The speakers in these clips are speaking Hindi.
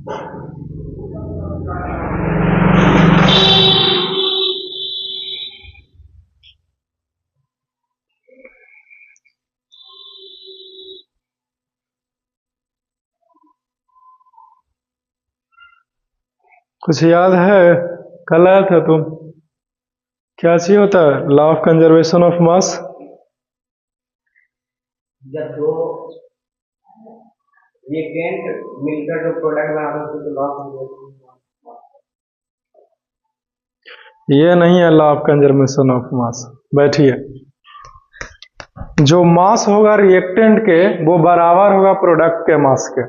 कुछ याद है? कल आया था तुम। क्या चाहिए होता है लॉ ऑफ कंजर्वेशन ऑफ मास? जब दो रिएक्टेंट मिलकर जो प्रोडक्ट बनाते हैं तो लॉ ऑफ कंजर्वेशन। ये नहीं है लॉ ऑफ कंजर्वेशन ऑफ मास। बैठिए। जो मास होगा रिएक्टेंट के वो बराबर होगा प्रोडक्ट के मास के।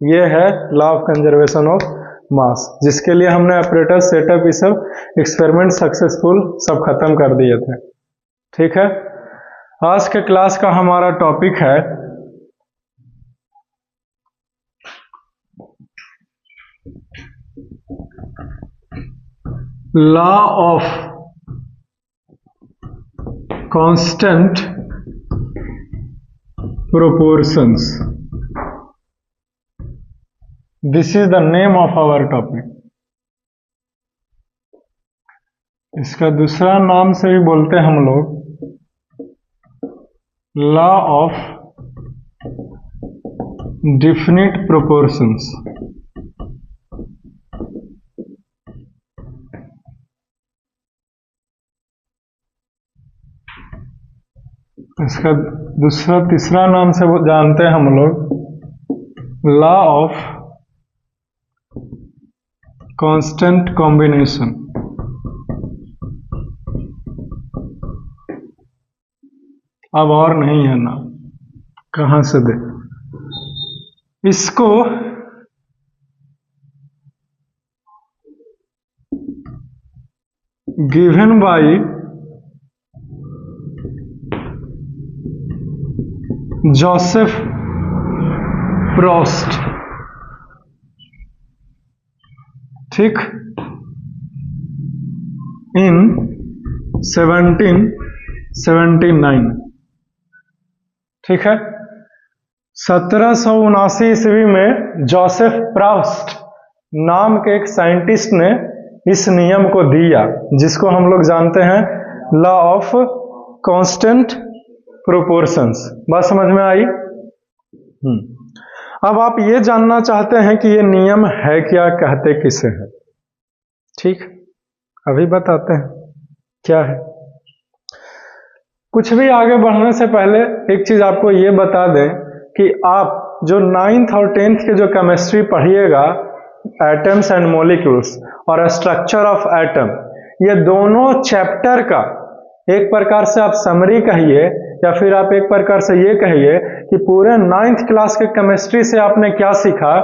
ये है लॉ ऑफ कंजर्वेशन ऑफ मास, जिसके लिए हमने ऑपरेटर सेटअप ये सब एक्सपेरिमेंट सक्सेसफुल सब खत्म कर दिए थे। ठीक है, आज के क्लास का हमारा टॉपिक है law of constant proportions. This is the name of our topic. इसका दूसरा नाम से भी बोलते हैं हम लोग लॉ ऑफ डिफिनिट प्रोपोर्शंस। इसका दूसरा तीसरा नाम से वो जानते हैं हम लोग लॉ ऑफ कांस्टेंट कॉम्बिनेशन। अब और नहीं है ना, कहां से दे इसको। Given by Joseph Proust. ठीक, इन 1779। ठीक है, 1779 ईस्वी में जोसेफ प्रोस्ट नाम के एक साइंटिस्ट ने इस नियम को दिया, जिसको हम लोग जानते हैं लॉ ऑफ कांस्टेंट प्रोपोर्शंस। बात समझ में आई? अब आप ये जानना चाहते हैं कि ये नियम है क्या, कहते किसे हैं। ठीक, अभी बताते हैं क्या है। कुछ भी आगे बढ़ने से पहले एक चीज आपको ये बता दें कि आप जो 9th और 10th के जो केमिस्ट्री पढ़िएगा, एटम्स एंड मॉलिक्यूल्स और स्ट्रक्चर ऑफ एटम, ये दोनों चैप्टर का एक प्रकार से आप समरी कहिए या फिर आप एक प्रकार से ये कहिए कि पूरे 9th क्लास के केमिस्ट्री से आपने क्या सीखा।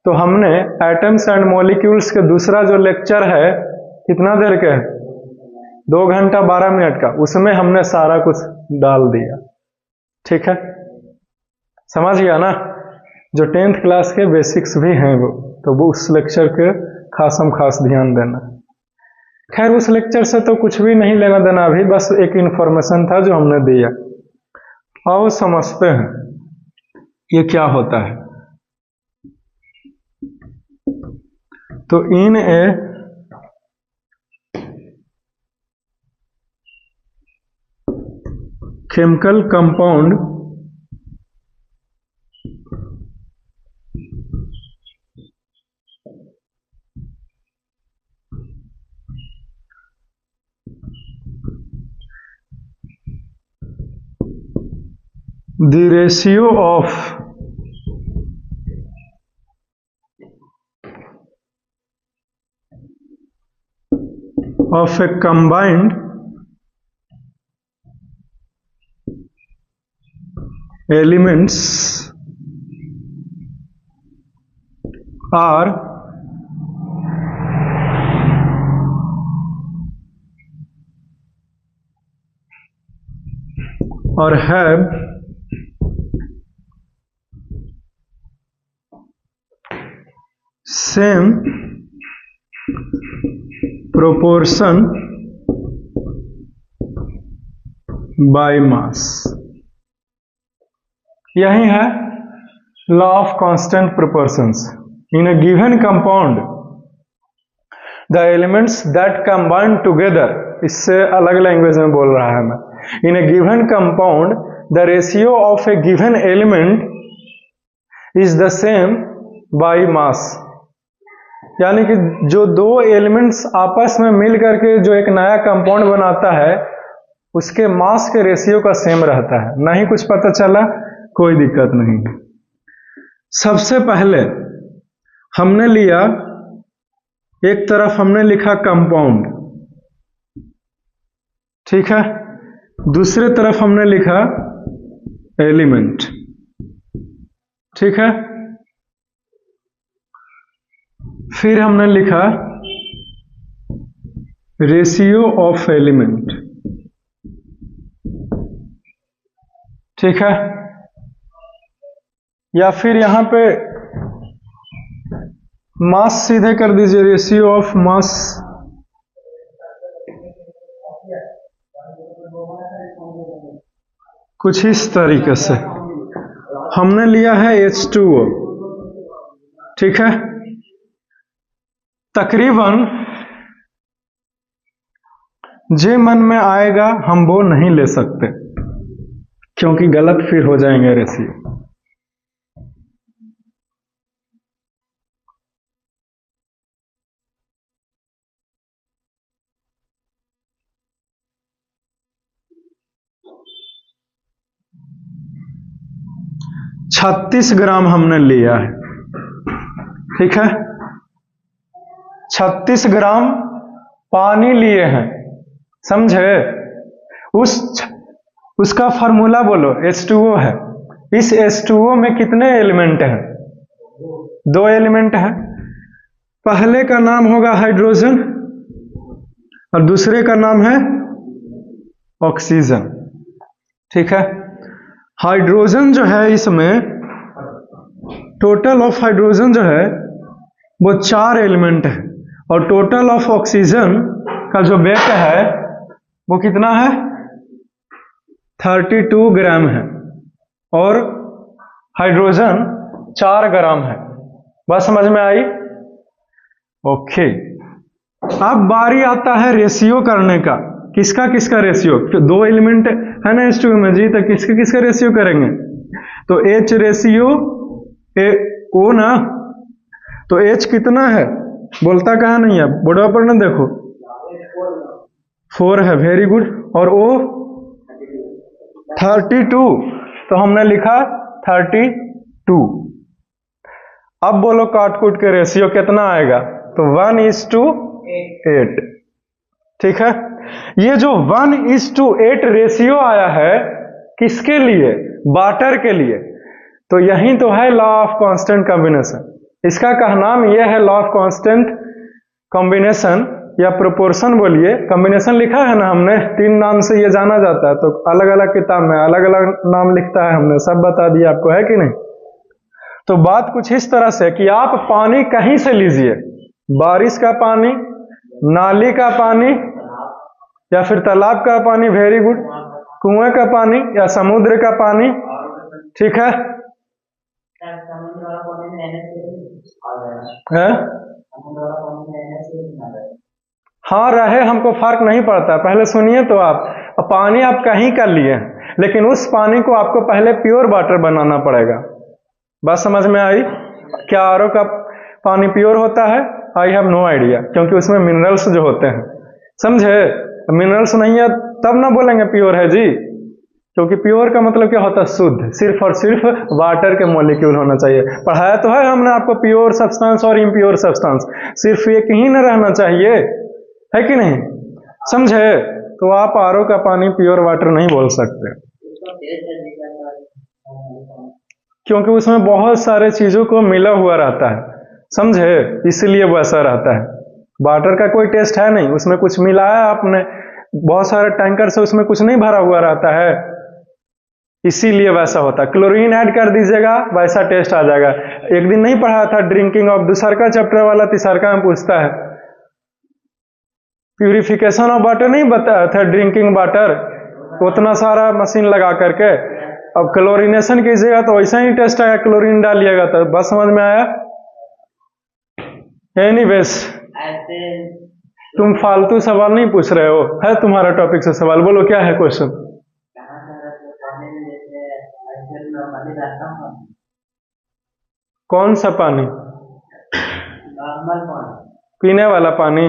तो हमने एटम्स एंड मॉलिक्यूल्स के दूसरा जो लेक्चर है, कितना देर के है, 2 घंटा 12 मिनट का, उसमें हमने सारा कुछ डाल दिया। ठीक है, समझ गया ना? जो 10th क्लास के बेसिक्स भी हैं वो, तो वो उस लेक्चर के खासम खास ध्यान देना। खैर, उस लेक्चर से तो कुछ भी नहीं लेना देना, अभी बस एक इंफॉर्मेशन था जो हमने दिया। आओ समझते हैं ये क्या होता है। तो in a chemical compound the ratio of a combined elements are or have same proportion by mass। यही है law of constant proportions. In a given compound the elements that combine together, इससे अलग लैंग्वेज में बोल रहा है मैं, in a given compound the ratio of a given element is the same by mass. यानी कि जो दो एलिमेंट्स आपस में मिल करके जो एक नया कंपाउंड बनाता है उसके मास के रेशियो का सेम रहता है। नहीं कुछ पता चला, कोई दिक्कत नहीं। सबसे पहले हमने लिया, एक तरफ हमने लिखा कंपाउंड, ठीक है, दूसरे तरफ हमने लिखा एलिमेंट, ठीक है। फिर हमने लिखा रेशियो ऑफ एलिमेंट, ठीक है। या फिर यहां पे मास सीधे कर दीजिए, रेशियो ऑफ मास, कुछ इस तरीके से हमने लिया है H2O, ठीक है। तकरीबन जे मन में आएगा हम वो नहीं ले सकते, क्योंकि गलत फिर हो जाएंगे रेशियो। $36 ग्राम हमने लिया है, ठीक है। 36 ग्राम पानी लिए हैं, समझे। उसका फार्मूला बोलो, H2O है। इस H2O में कितने एलिमेंट हैं? 2 एलिमेंट है। पहले का नाम होगा हाइड्रोजन और दूसरे का नाम है ऑक्सीजन, ठीक है। हाइड्रोजन जो है, इसमें टोटल ऑफ हाइड्रोजन जो है वो 4 एलिमेंट है, और टोटल ऑफ ऑक्सीजन का जो वेट है वो कितना है? 32 ग्राम है, और हाइड्रोजन 4 ग्राम है। बात समझ में आई? ओके। अब बारी आता है रेशियो करने का। किसका किसका रेशियो? 2 एलिमेंट है ना H2O में जी, तो किसका किसका रेशियो करेंगे? तो H रेशियो O ना, तो H कितना है? बोलता कहाँ नहीं है, बोर्ड पर ना देखो, 4 है, वेरी गुड। और O 32, तो हमने लिखा 32। अब बोलो काट कूट के रेशियो कितना आएगा? तो 1:8, ठीक है। ये जो 1:8 रेशियो आया है किसके लिए? वाटर के लिए। तो यही तो है लॉ ऑफ कांस्टेंट कॉम्बिनेशन। इसका का नाम यह है लॉ ऑफ कांस्टेंट कॉम्बिनेशन, या प्रोपोर्शन बोलिए। कॉम्बिनेशन लिखा है ना हमने, 3 नाम से ये जाना जाता है, तो अलग अलग किताब में अलग अलग नाम लिखता है, हमने सब बता दिया आपको, है कि नहीं। तो बात कुछ इस तरह से कि आप पानी कहीं से लीजिए, बारिश का पानी, नाली का पानी, या फिर तालाब का पानी, वेरी गुड, कुएं का पानी या समुद्र का पानी, ठीक है। हाँ रहे, हमको फर्क नहीं पड़ता। पहले सुनिए तो आप, पानी आप कहीं का लिए हैं, लेकिन उस पानी को आपको पहले प्योर वाटर बनाना पड़ेगा। बात समझ में आई? क्या आरओ का पानी प्योर होता है? आई हैव नो आइडिया, क्योंकि उसमें मिनरल्स जो होते हैं, समझे। मिनरल्स नहीं है तब ना बोलेंगे प्योर है जी, क्योंकि प्योर का मतलब क्या होता है? शुद्ध। सिर्फ और सिर्फ वाटर के मॉलिक्यूल होना चाहिए। पढ़ाया तो है हमने आपको प्योर सब्सटेंस और इम्प्योर सब्सटेंस, सिर्फ एक ही न रहना चाहिए, है कि नहीं, समझे। तो आप आरओ का पानी प्योर वाटर नहीं बोल सकते, क्योंकि उसमें बहुत सारे चीजों को मिला हुआ रहता है, समझे, इसलिए वैसा रहता है। वाटर का कोई टेस्ट है नहीं, उसमें कुछ मिलाया आपने, बहुत सारे टैंकर से उसमें कुछ नहीं भरा हुआ रहता है, इसीलिए वैसा होता है। क्लोरीन ऐड कर दीजिएगा, वैसा टेस्ट आ जाएगा। एक दिन नहीं पढ़ा था ड्रिंकिंग ऑफ, दूसरा चैप्टर वाला तीसरा में पूछता है, प्यूरिफिकेशन ऑफ वाटर नहीं बताया था, ड्रिंकिंग वाटर, उतना सारा मशीन लगा करके। अब क्लोरीनेशन कीजिएगा तो वैसा ही टेस्ट आएगा, क्लोरीन डालिएगा तो। बस समझ में आया? एनीवेज ऐसे तुम फालतू सवाल नहीं पूछ रहे हो, है तुम्हारा टॉपिक से सवाल, बोलो क्या है क्वेश्चन। कहाँ से पानी में जैसे ऐसे नॉर्मली रहता हूँ, कौन सा पानी? नॉर्मल पानी, पीने वाला पानी।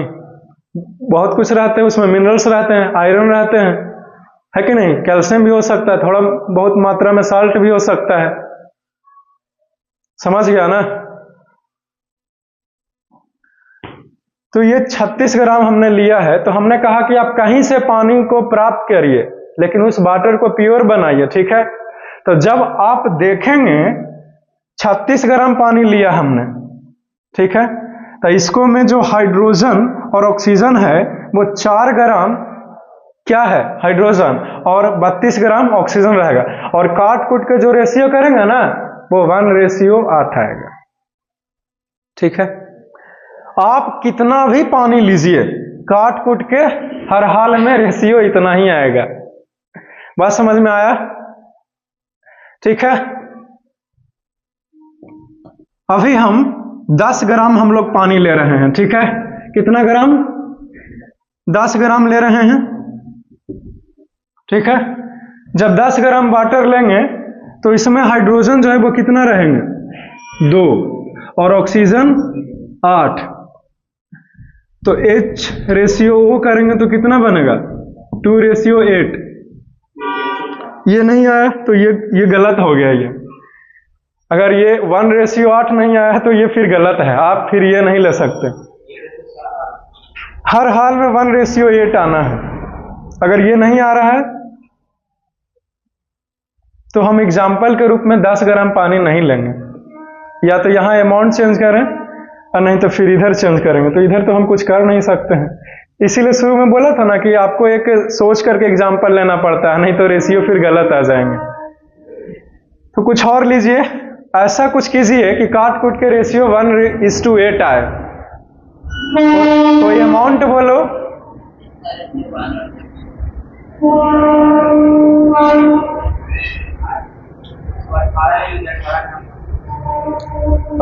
बहुत कुछ रहते हैं उसमें, मिनरल्स रहते हैं, आयरन रहते हैं, है कि नहीं? कैल्शियम भी हो सकता है, थोड़ा बहुत मात्रा में साल्ट भी हो सकता है। समझ गया ना? तो ये 36 ग्राम हमने लिया है, तो हमने कहा कि आप कहीं से पानी को प्राप्त करिए, लेकिन उस वाटर को प्योर बनाइए, ठीक है? तो जब आप देखेंगे 36 ग्राम पानी लिया हमने, ठीक है? तो इसको में जो हाइड्रोजन और ऑक्सीजन है वो 4 ग्राम क्या है? हाइड्रोजन, और 32 ग्राम ऑक्सीजन रहेगा, और काट कूट के जो रेशियो करेंगे ना वो 1:8 आएगा, ठीक है? आप कितना भी पानी लीजिए, काट कूट के हर हाल में रेशियो इतना ही आएगा। बात समझ में आया? ठीक है। अभी हम 10 ग्राम हम लोग पानी ले रहे हैं, ठीक है? कितना ग्राम? 10 ग्राम ले रहे हैं, ठीक है? जब 10 ग्राम वाटर लेंगे तो इसमें हाइड्रोजन जो है वो कितना रहेंगे? 2, और ऑक्सीजन 8। तो H रेशियो O करेंगे तो कितना बनेगा? 2:8। ये नहीं आया तो ये गलत हो गया। ये अगर ये 1:8 नहीं आया तो ये फिर गलत है, आप फिर ये नहीं ले सकते। हर हाल में 1:8 आना है। अगर ये नहीं आ रहा है तो हम एग्जाम्पल के रूप में 10 ग्राम पानी नहीं लेंगे, या तो यहाँ अमाउंट चेंज करें और नहीं तो फिर इधर चेंज करेंगे। तो इधर तो हम कुछ कर नहीं सकते हैं, इसीलिए शुरू में बोला था ना कि आपको एक सोच करके एग्जाम्पल लेना पड़ता है, नहीं तो रेशियो फिर गलत आ जाएंगे। तो कुछ और लीजिए, ऐसा कुछ कीजिए कि काट कूट के रेशियो 1:8 आए। कोई अमाउंट बोलो।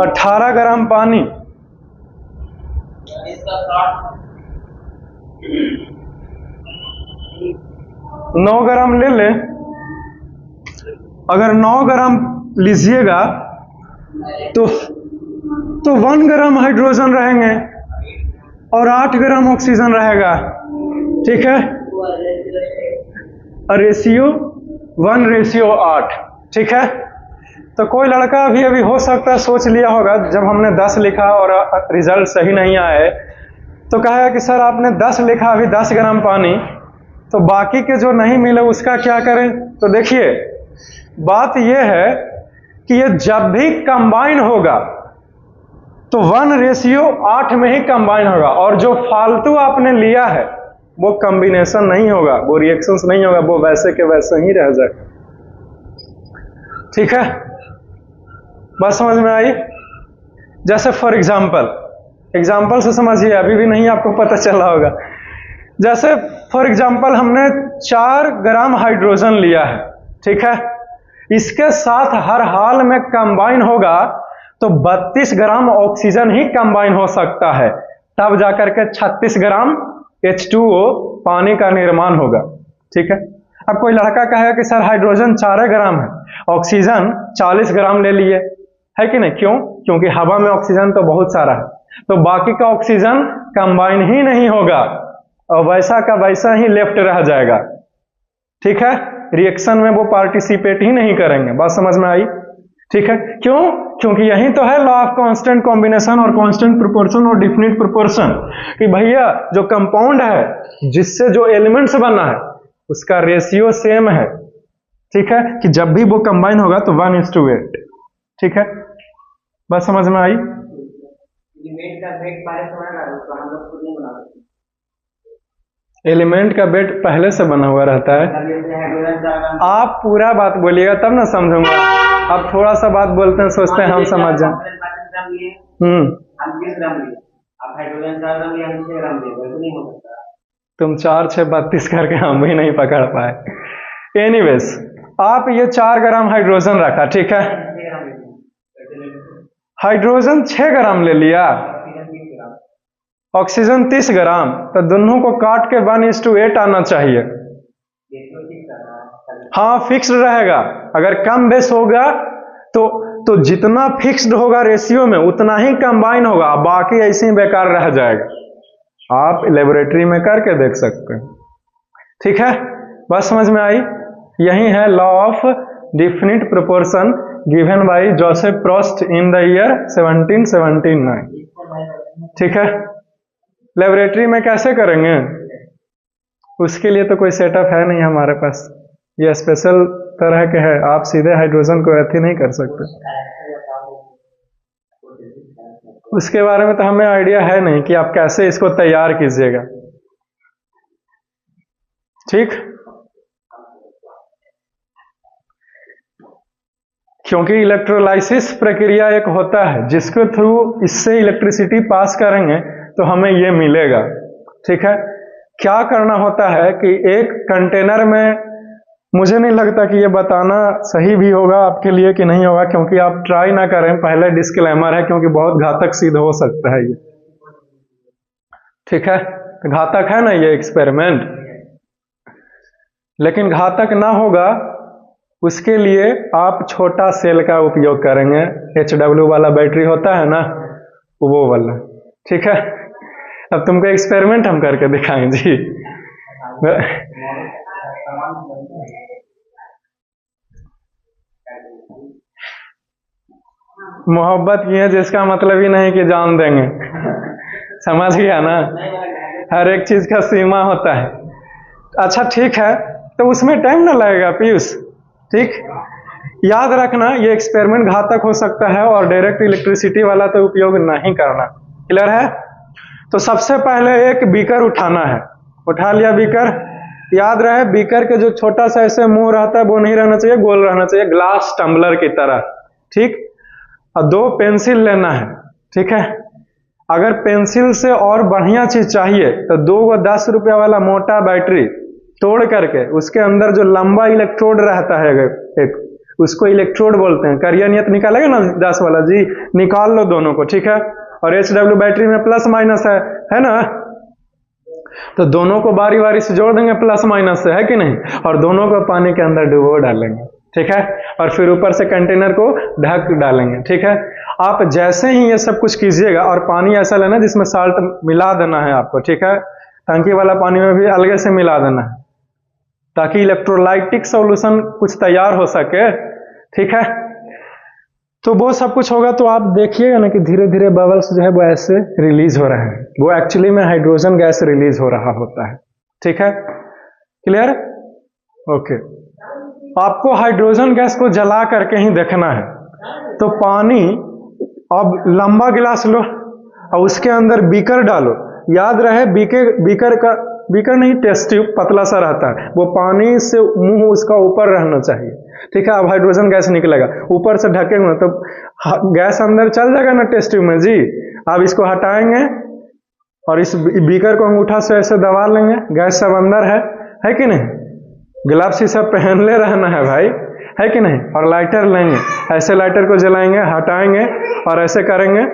18 ग्राम पानी। 9 ग्राम ले ले। अगर 9 ग्राम लीजिएगा तो 1 ग्राम हाइड्रोजन रहेंगे और 8 ग्राम ऑक्सीजन रहेगा, ठीक है? रेशियो 1:8, ठीक है? तो कोई लड़का अभी हो सकता है सोच लिया होगा जब हमने 10 लिखा और रिजल्ट सही नहीं आए तो कहा कि सर आपने 10 लिखा, अभी 10 ग्राम पानी, तो बाकी के जो नहीं मिले उसका क्या करें? तो देखिए बात यह है कि ये जब भी कंबाइन होगा तो 1:8 में ही कंबाइन होगा, और जो फालतू आपने लिया है वो कॉम्बिनेशन नहीं होगा, वो रिएक्शंस नहीं होगा, वो वैसे के वैसे ही रह जाएगा, ठीक है? बात समझ में आई? जैसे फॉर एग्जाम्पल से समझिए, अभी भी नहीं आपको पता चला होगा। जैसे फॉर एग्जाम्पल हमने 4 ग्राम हाइड्रोजन लिया है, ठीक है? इसके साथ हर हाल में कंबाइन होगा तो 32 ग्राम ऑक्सीजन ही कंबाइन हो सकता है, तब जाकर के 36 ग्राम H2O पानी का निर्माण होगा, ठीक है? अब कोई लड़का कहेगा कि सर हाइड्रोजन 4 ग्राम है, ऑक्सीजन 40 ग्राम ले लिए, है कि नहीं? क्यों? क्योंकि हवा में ऑक्सीजन तो बहुत सारा है, तो बाकी का ऑक्सीजन कंबाइन ही नहीं होगा और वैसा का वैसा ही लेफ्ट रह जाएगा, ठीक है? रिएक्शन में वो पार्टिसिपेट ही नहीं करेंगे। बात समझ में आई? ठीक है? क्यों? क्योंकि यही तो है लॉ ऑफ कांस्टेंट कॉम्बिनेशन और कांस्टेंट प्रोपोर्शन और डिफिनिट प्रोपोर्शन, कि भैया जो कंपाउंड है जिससे जो एलिमेंट्स बना है उसका रेशियो सेम है, ठीक है? कि जब भी वो कंबाइन होगा तो 1:8, ठीक है? बस समझ में आई? एलिमेंट का वेट पहले से बना है, तो हम लोग खुद नहीं बना सकते। एलिमेंट का वेट पहले से बना हुआ रहता है। आप पूरा बात बोलिएगा तब ना समझूंगा, आप थोड़ा सा बात बोलते हैं, सोचते हैं हम समझ जाएं। तुम 4, 6, 32 करके हम भी नहीं पकड़ पाए। एनीवेज, आप ये 4 ग्राम हाइड्रोजन रखा, ठीक है? हाइड्रोजन 6 ग्राम ले लिया ऑक्सीजन 30 ग्राम, तो दोनों को काट के 1:8 आना चाहिए। हाँ फिक्स्ड रहेगा, अगर कम बेस होगा तो जितना फिक्स्ड होगा रेशियो में उतना ही कंबाइन होगा, बाकी ऐसे ही बेकार रह जाएगा। आप लेबोरेटरी में करके देख सकते हैं। ठीक है, बस समझ में आई। यही है law of definite proportion given by Joseph Proust in the year 1779। ठीक है, लेबोरेटरी में कैसे करेंगे, उसके लिए तो कोई सेटअप है नहीं हमारे पास, ये स्पेशल तरह के है, आप सीधे हाइड्रोजन को अथी नहीं कर सकते। उसके बारे में तो हमें आइडिया है नहीं कि आप कैसे इसको तैयार कीजिएगा। ठीक, क्योंकि इलेक्ट्रोलाइसिस प्रक्रिया एक होता है जिसके थ्रू इससे इलेक्ट्रिसिटी पास करेंगे तो हमें ये मिलेगा। ठीक है, क्या करना होता है कि एक कंटेनर में, मुझे नहीं लगता कि ये बताना सही भी होगा आपके लिए कि नहीं होगा, क्योंकि आप ट्राई ना करें, पहले डिस्क्लेमर है, क्योंकि बहुत घातक सिद्ध हो सकता है ये। ठीक है, घातक है ना ये एक्सपेरिमेंट, लेकिन घातक ना होगा उसके लिए आप छोटा सेल का उपयोग करेंगे। HW वाला बैटरी होता है ना, वो वाला। ठीक है, अब तुमको एक्सपेरिमेंट हम करके दिखाएं जी। मोहब्बत की है जिसका मतलब ही नहीं कि जान देंगे। समझ गया ना, हर एक चीज का सीमा होता है। अच्छा ठीक है, तो उसमें टाइम ना लगेगा पीयूष। ठीक, याद रखना ये एक्सपेरिमेंट घातक हो सकता है और डायरेक्ट इलेक्ट्रिसिटी वाला तो उपयोग नहीं करना। क्लियर है? तो सबसे पहले एक बीकर उठाना है। उठा लिया बीकर, याद रहे बीकर के जो छोटा सा ऐसे मुंह रहता है वो नहीं रहना चाहिए, गोल रहना चाहिए, ग्लास टम्बलर की तरह। ठीक, और 2 पेंसिल लेना है। ठीक है, अगर पेंसिल से और बढ़िया चीज चाहिए तो 2 10 रुपया वाला मोटा बैटरी तोड़ करके उसके अंदर जो लंबा इलेक्ट्रोड रहता है एक, उसको इलेक्ट्रोड बोलते हैं। करिया नियत निकालेगा ना 10 वाला जी, निकाल लो दोनों को। ठीक है, और HW बैटरी में प्लस माइनस है ना, तो दोनों को बारी बारी से जोड़ देंगे प्लस माइनस से, है कि नहीं, और दोनों को पानी के अंदर डुबो डालेंगे। ठीक है, और फिर ऊपर से कंटेनर को ढक डालेंगे। ठीक है, आप जैसे ही ये सब कुछ कीजिएगा, और पानी ऐसा लेना जिसमें साल्ट मिला देना है आपको। ठीक है, टंकी वाला पानी में भी अलग से मिला देना है ताकि इलेक्ट्रोलाइटिक सॉल्यूशन कुछ तैयार हो सके। ठीक है, तो वो सब कुछ होगा तो आप देखिएगा ना कि धीरे धीरे बबल्स जो है वो ऐसे रिलीज हो रहे हैं, वो एक्चुअली में हाइड्रोजन गैस रिलीज हो रहा होता है। ठीक है, क्लियर? ओके, आपको हाइड्रोजन गैस को जला करके ही देखना है। तो पानी, अब लंबा गिलास लो और उसके अंदर बीकर डालो। याद रहे बीकर नहीं, टेस्ट ट्यूब पतला सा रहता है, वो पानी से मुंह उसका ऊपर रहना चाहिए। ठीक है, अब हाइड्रोजन गैस निकलेगा, ऊपर से ढकेंगे तो गैस अंदर चल जाएगा ना टेस्ट ट्यूब में जी। अब इसको हटाएंगे और इस बीकर को अंगूठा से ऐसे दबा लेंगे, गैस सब अंदर है कि नहीं? ग्लव्स ही सब पहन ले रहना है भाई, है कि नहीं? और लाइटर लेंगे, ऐसे लाइटर को जलाएंगे, हटाएंगे और ऐसे करेंगे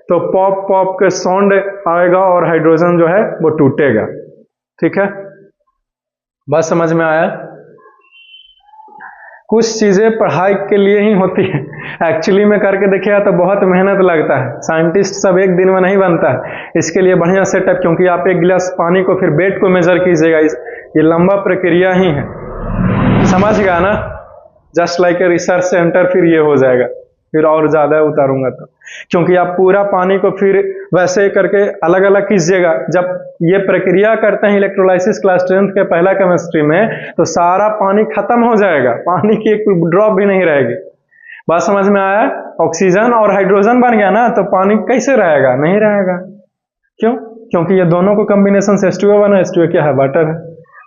तो पॉप पॉप के साउंड आएगा और हाइड्रोजन जो है वो टूटेगा। ठीक है, बस समझ में आया? कुछ चीजें पढ़ाई के लिए ही होती है, एक्चुअली में करके देखिएगा तो बहुत मेहनत लगता है। साइंटिस्ट सब एक दिन में नहीं बनता है, इसके लिए बढ़िया सेटअप, क्योंकि आप एक गिलास पानी को फिर वेट को मेजर कीजिएगा, ये लंबा प्रक्रिया ही है। समझ गया ना? Just like a research centre फिर ये हो जाएगा, फिर और ज्यादा उतारूंगा तो, क्योंकि आप पूरा पानी को फिर वैसे करके अलग अलग कीजिएगा। जब ये प्रक्रिया करते हैं इलेक्ट्रोलाइसिस क्लास 10th के पहला केमिस्ट्री में, तो सारा पानी खत्म हो जाएगा, पानी की एक ड्रॉप भी नहीं रहेगी। बात समझ में आया? ऑक्सीजन और हाइड्रोजन बन गया ना, तो पानी कैसे रहेगा? नहीं रहेगा। क्यों? क्योंकि ये दोनों को कॉम्बिनेशन से H2O बना, H2O क्या है? वाटर है।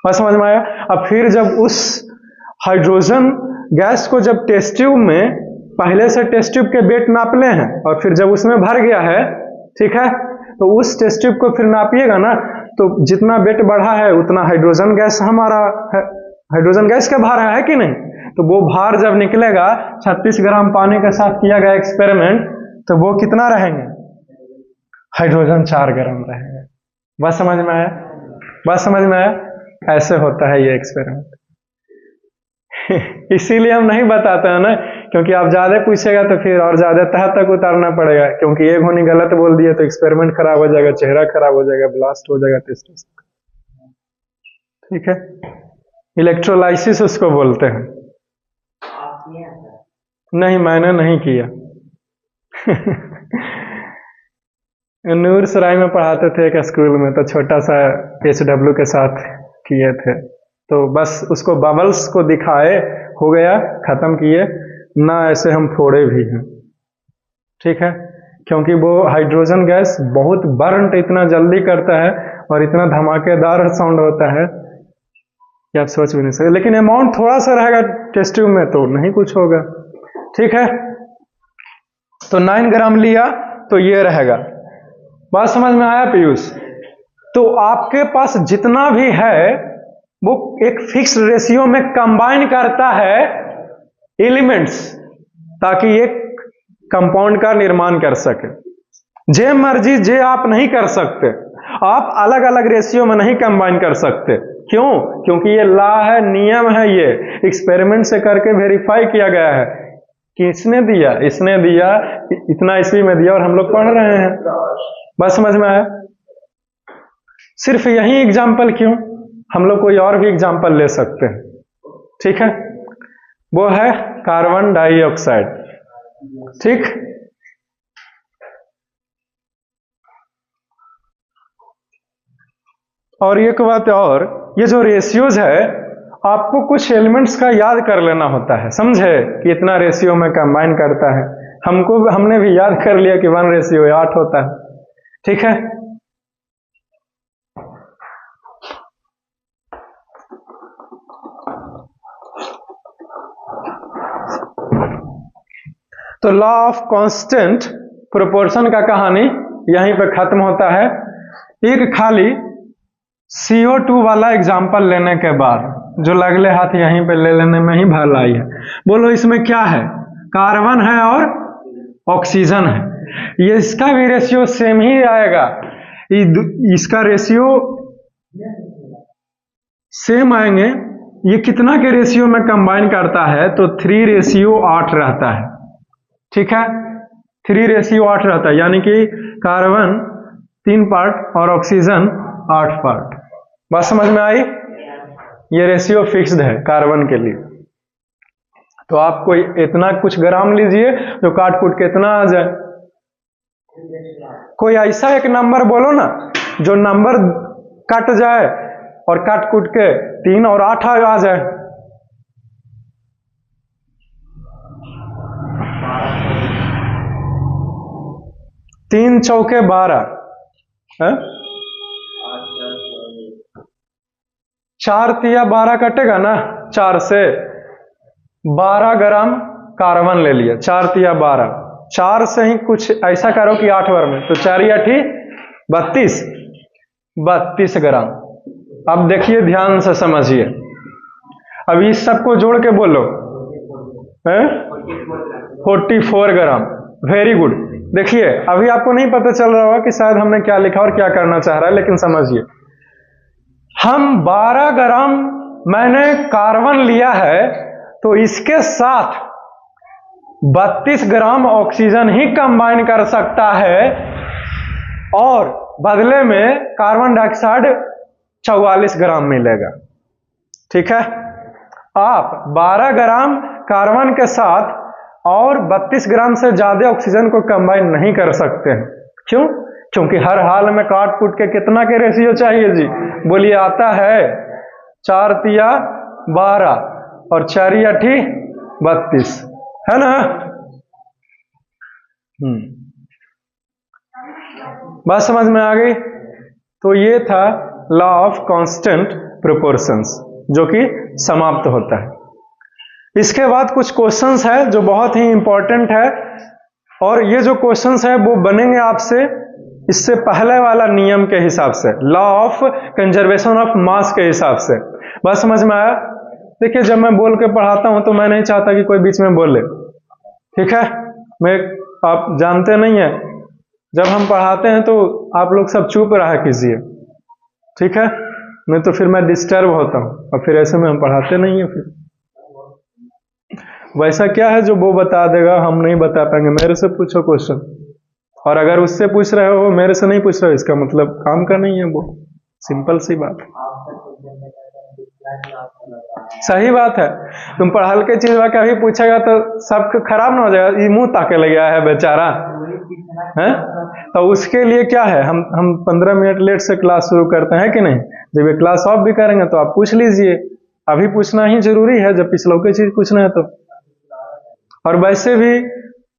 बात समझ में आया? अब फिर जब उस हाइड्रोजन गैस को जब टेस्ट ट्यूब में, पहले से टेस्ट ट्यूब के वेट नाप ले हैं और फिर जब उसमें भर गया है, ठीक है, तो उस टेस्ट ट्यूब को फिर नापिएगा ना, तो जितना वेट बढ़ा है उतना हाइड्रोजन गैस हमारा है, हाइड्रोजन गैस का भार है कि नहीं? तो वो भार जब निकलेगा 36 ग्राम पानी के साथ किया गया एक्सपेरिमेंट, तो वो कितना रहेंगे? हाइड्रोजन 4 ग्राम रहेगा। बस समझ में आया? बस समझ में आया? ऐसे होता है ये एक्सपेरिमेंट। इसीलिए हम नहीं बताते हैं ना, क्योंकि आप ज्यादा पूछेगा तो फिर और ज्यादा तह तक उतारना पड़ेगा, क्योंकि एक होनी गलत बोल दिए तो एक्सपेरिमेंट खराब हो जाएगा, चेहरा खराब हो जाएगा, ब्लास्ट हो जाएगा टेस्ट। ठीक है, इलेक्ट्रोलाइसिस उसको बोलते हैं। नहीं, मैंने नहीं किया। नूर सराय में पढ़ाते थे एक स्कूल में, तो छोटा सा HW के साथ किए थे, तो बस उसको बबल्स को दिखाए, हो गया, खत्म किए ना, ऐसे हम फोड़े भी हैं। ठीक है, क्योंकि वो हाइड्रोजन गैस बहुत बर्न इतना जल्दी करता है और इतना धमाकेदार साउंड होता है कि आप सोच भी नहीं सकते। लेकिन अमाउंट थोड़ा सा रहेगा टेस्ट ट्यूब में तो नहीं कुछ होगा। ठीक है, तो 9 ग्राम लिया तो ये रहेगा। बात समझ में आया पीयूष? तो आपके पास जितना भी है वो एक फिक्स रेशियो में कंबाइन करता है एलिमेंट्स, ताकि एक कंपाउंड का निर्माण कर सके। जे मर्जी जे आप नहीं कर सकते, आप अलग अलग रेशियो में नहीं कंबाइन कर सकते। क्यों? क्योंकि ये लॉ है, नियम है, ये एक्सपेरिमेंट से करके वेरीफाई किया गया है। किसने दिया? इसने दिया, इतना ईस्वी में दिया और हम लोग पढ़ रहे हैं। बस समझ में आया? सिर्फ यही एग्जाम्पल क्यों, हम लोग कोई और भी एग्जाम्पल ले सकते हैं। ठीक है, वो है कार्बन डाइऑक्साइड। ठीक, और एक बात और, ये जो रेशियोज है आपको कुछ एलिमेंट्स का याद कर लेना होता है, समझे कि इतना रेशियो में कंबाइन करता है। हमने भी याद कर लिया कि 1:8 होता है। ठीक है, तो लॉ ऑफ कांस्टेंट प्रोपोर्शन का कहानी यहीं पे खत्म होता है। एक खाली CO2 वाला एग्जाम्पल लेने के बाद, जो लगले हाथ यहीं पे ले लेने में ही भलाई है। बोलो इसमें क्या है? कार्बन है और ऑक्सीजन है। ये इसका भी रेशियो सेम ही आएगा, इसका रेशियो सेम आएंगे। ये कितना के रेशियो में कंबाइन करता है? तो 3:8 रहता है। ठीक है, 3:8 रहता है, यानी कि कार्बन 3 पार्ट और ऑक्सीजन 8 पार्ट। बात समझ में आई? ये रेशियो फिक्स्ड है कार्बन के लिए। तो आप कोई इतना कुछ ग्राम लीजिए जो काट कूट के इतना आ जाए। कोई ऐसा एक नंबर बोलो ना जो नंबर कट जाए और काट कूट के 3 और 8 आ जाए। तीन चौके 12 है? 4 तिया 12 कटेगा ना, 4 से 12 ग्राम कार्बन ले लिया, 4 तिया 12, 4 से ही कुछ ऐसा करो कि 8 बार में, तो 4 या 8 32 ग्राम। अब देखिए ध्यान से समझिए, अब इस सबको जोड़ के बोलो, 44 ग्राम। Very good. देखिए अभी आपको नहीं पता चल रहा होगा कि शायद हमने क्या लिखा और क्या करना चाह रहा है, लेकिन समझिए, हम 12 ग्राम मैंने कार्बन लिया है, तो इसके साथ 32 ग्राम ऑक्सीजन ही कंबाइन कर सकता है, और बदले में कार्बन डाइऑक्साइड 44 ग्राम मिलेगा। ठीक है, आप 12 ग्राम कार्बन के साथ और 32 ग्राम से ज्यादा ऑक्सीजन को कंबाइन नहीं कर सकते हैं। क्यों? क्योंकि हर हाल में काट कूट के कितना के रेशियो चाहिए जी? बोलिए, आता है 4 तिया 12 और 4 या 32, है ना? बात समझ में आ गई? तो ये था लॉ ऑफ कांस्टेंट प्रोपोर्शंस, जो कि समाप्त होता है। इसके बाद कुछ क्वेश्चंस है जो बहुत ही इंपॉर्टेंट है, और ये जो क्वेश्चंस है वो बनेंगे आपसे इससे पहले वाला नियम के हिसाब से, लॉ ऑफ कंजर्वेशन ऑफ मास के हिसाब से। बस समझ में आया? देखिए, जब मैं बोल के पढ़ाता हूं तो मैं नहीं चाहता कि कोई बीच में बोले। ठीक है, मैं आप जानते नहीं है जब हम पढ़ाते हैं तो आप लोग सब चुप रहा कीजिए, ठीक है, नहीं तो फिर मैं डिस्टर्ब होता हूँ और फिर ऐसे में हम पढ़ाते नहीं है। फिर वैसा क्या है जो वो बता देगा, हम नहीं बता पाएंगे। मेरे से पूछो क्वेश्चन, और अगर उससे पूछ रहे हो मेरे से नहीं पूछ रहे हो, इसका मतलब काम का नहीं है वो, सिंपल सी बात है। सही बात है, तुम पढ़ा के चीज कभी पूछेगा तो सब खराब ना हो जाएगा, ये मुंह ताके लग गया है बेचारा है। तो उसके लिए क्या है, हम 15 मिनट लेट से क्लास शुरू करते हैं कि नहीं। जब ये क्लास ऑफ भी करेंगे तो आप पूछ लीजिए, अभी पूछना ही जरूरी है जब पिछले की चीज पूछना है तो। और वैसे भी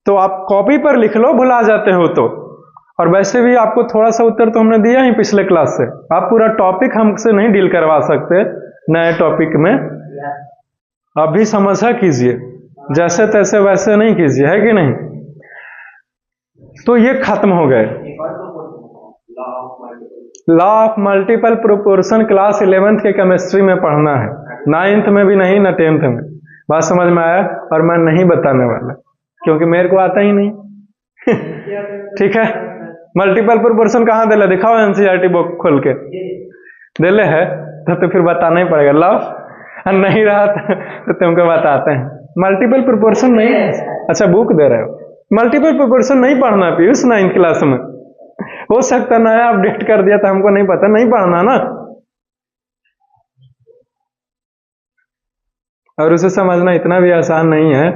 तो आप कॉपी पर लिख लो, भुला जाते हो तो। और वैसे भी आपको थोड़ा सा उत्तर तो हमने दिया ही पिछले क्लास से, आप पूरा टॉपिक हमसे नहीं डील करवा सकते नए टॉपिक में। अभी समझा कीजिए, जैसे तैसे वैसे नहीं कीजिए, है कि नहीं। तो ये खत्म हो गए। Law of multiple proportion class 11th के केमिस्ट्री में पढ़ना है, 9th में भी नहीं, ना 10th में। बात समझ में आया। और मैं नहीं बताने वाला क्योंकि मेरे को आता ही नहीं ठीक है। मल्टीपल प्रोपोर्शन कहाँ दिला, दिखाओ एनसीईआरटी बुक खोल के दिले है तो फिर बताना ही पड़ेगा। लॉ नहीं रहा तो तुमको बताते हैं। मल्टीपल प्रोपोर्शन नहीं, अच्छा बुक दे रहे हो, मल्टीपल प्रोपोर्शन नहीं पढ़ना पीयूष 9th क्लास में। हो सकता नया अपडेट कर दिया तो हमको नहीं पता, नहीं पढ़ना ना। और उसे समझना इतना भी आसान नहीं है।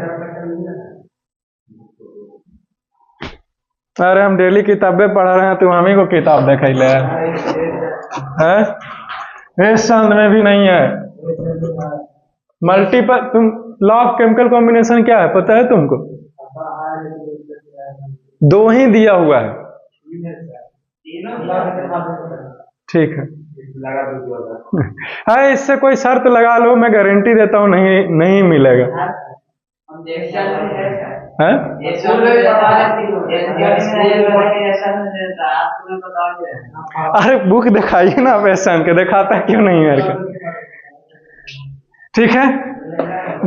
अरे हम डेली किताबें पढ़ रहे हैं, तुम हमें को किताब देखा ले है? इस संद में भी नहीं है मल्टीपल। तुम लॉ ऑफ केमिकल कॉम्बिनेशन क्या है पता है तुमको? 2 ही दिया हुआ है, ठीक है। हाँ, इससे कोई शर्त लगा लो, मैं गारंटी देता हूँ नहीं मिलेगा है? अरे बुक दिखाइए ना, आप ऐसा के दिखाता क्यों नहीं मेरे को, ठीक है।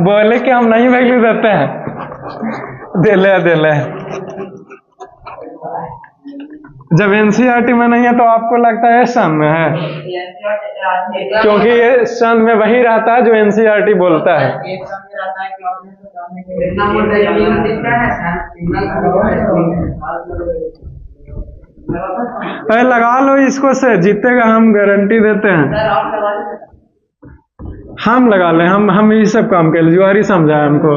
बोले कि हम नहीं वैल्यू देते हैं, दे ले। जब एनसीईआरटी में नहीं है तो आपको लगता है सन में है, क्योंकि ये सन में वही रहता है जो एनसीईआरटी बोलता है। अरे लगा लो इसको, से जीतेगा, हम गारंटी देते हैं। हम लगा लें, हम ये सब काम के लिए जुआरी समझा हमको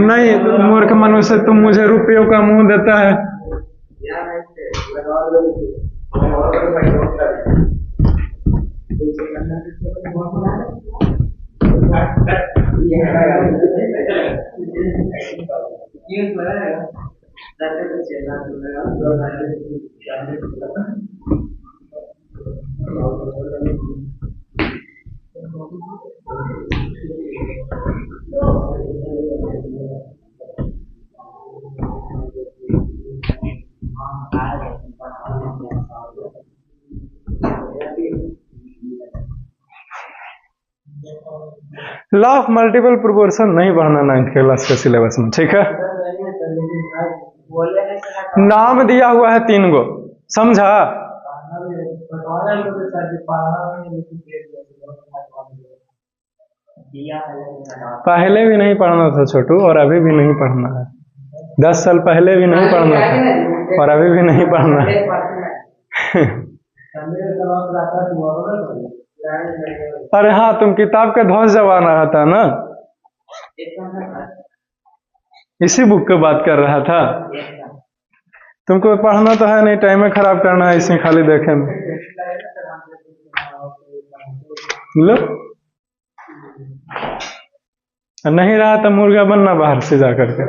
नहीं। मूर्ख मनुष्य, तुम मुझे रुपयों का मुंह देता है। लॉ ऑफ मल्टीपल प्रोपोर्शन नहीं पढ़ना 9th क्लास के सिलेबस में, ठीक है। नाम दिया हुआ है 3 गो, समझा? पहले भी नहीं पढ़ना था छोटू, और अभी भी नहीं पढ़ना है। 10 साल पहले भी नहीं पढ़ना था और अभी भी नहीं पढ़ना है अरे हाँ, तुम किताब का ध्वज जमाना था ना, इसी बुक की बात कर रहा था। तुमको पढ़ना तो है नहीं, टाइम में खराब करना है इसमें खाली देखे में। लो नहीं रहा तो मुर्गा बनना बाहर से जा करके,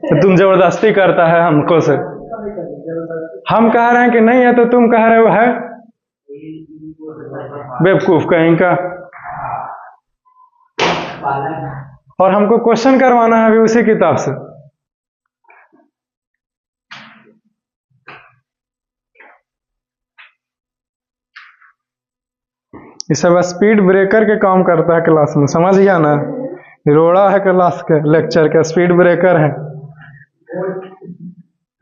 तो तुम जबरदस्ती करता है हमको से। हम कह रहे हैं कि नहीं है तो तुम कह रहे हो है बेवकूफ कहीं का। और हमको क्वेश्चन करवाना है अभी उसी किताब से। ये सब स्पीड ब्रेकर के काम करता है क्लास में, समझ गया ना? रोड़ा है क्लास के लेक्चर का, स्पीड ब्रेकर है।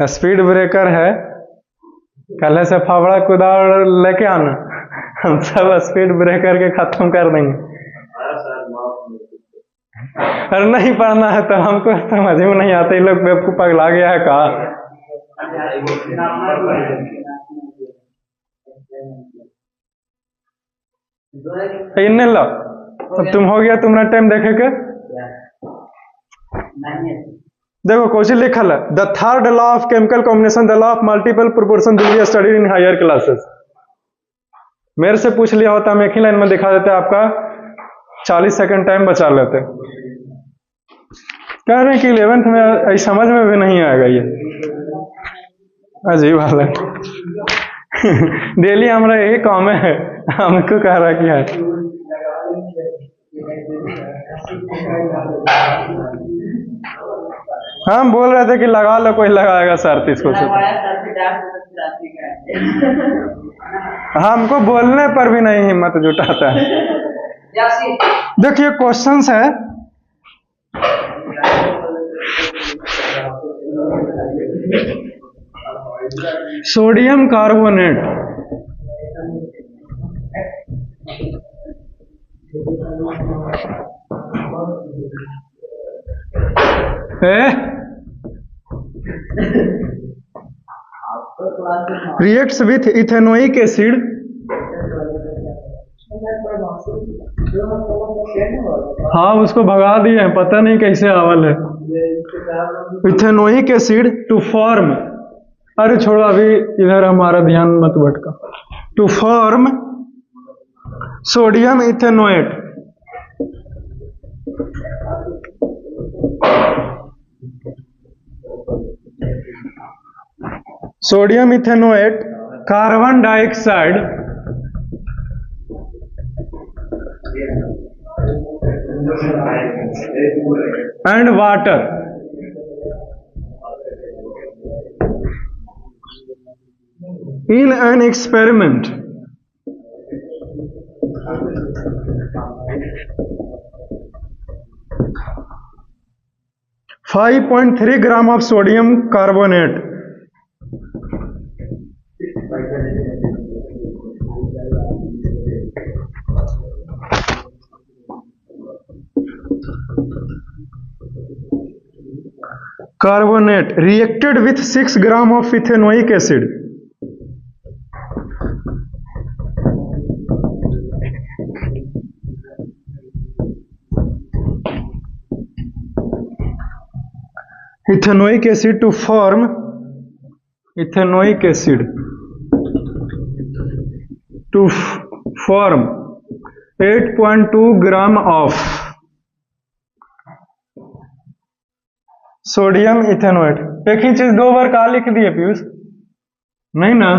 स्पीड ब्रेकर है, कल से फावड़ा कुदाड़ लेके आना, हम सब स्पीड ब्रेकर के खत्म कर देंगे। अरे नहीं पढ़ना है तो हमको समझ में नहीं आता, ये लोग बेवकूफ पगला गया है कहा। इन्हें लो, अब तुम हो गया, तुम्हारा टाइम देखे के देखो क्वेश्चन लिखल है, the third law of chemical combination, the law of multiple proportion will be studied in higher classes. मेरे से पूछ लिया होता, हम एक ही लाइन में दिखा देते, आपका 40 सेकंड टाइम बचा लेते। कह रहे हैं कि 11th में समझ में भी नहीं आएगा, ये अजीब हाल है। डेली हमारा यही काम है, हमको कह रहा कि है। हम बोल रहे थे कि लगा लो, कोई लगाएगा 37 को। हमको बोलने पर भी नहीं हिम्मत जुटाता है। देखिए क्वेश्चंस है, sodium carbonate reacts with ethanoic acid हाँ उसको भगा दिए हैं, पता नहीं कैसे आवल है। इथेनोइक एसिड टू फॉर्म, अरे छोड़ो अभी इधर हमारा ध्यान मत भटका, to form sodium ethanoate. Sodium ethanoate, carbon dioxide and water in an experiment (5.3 gram of sodium carbonate reacted with 6 gram of ethanoic acid. Ethanoic acid to form ethanoic acid to form 8.2 gram of sodium ethanoate. एक ही चीज दो बार कहा लिख दिए पीयूष? नहीं ना,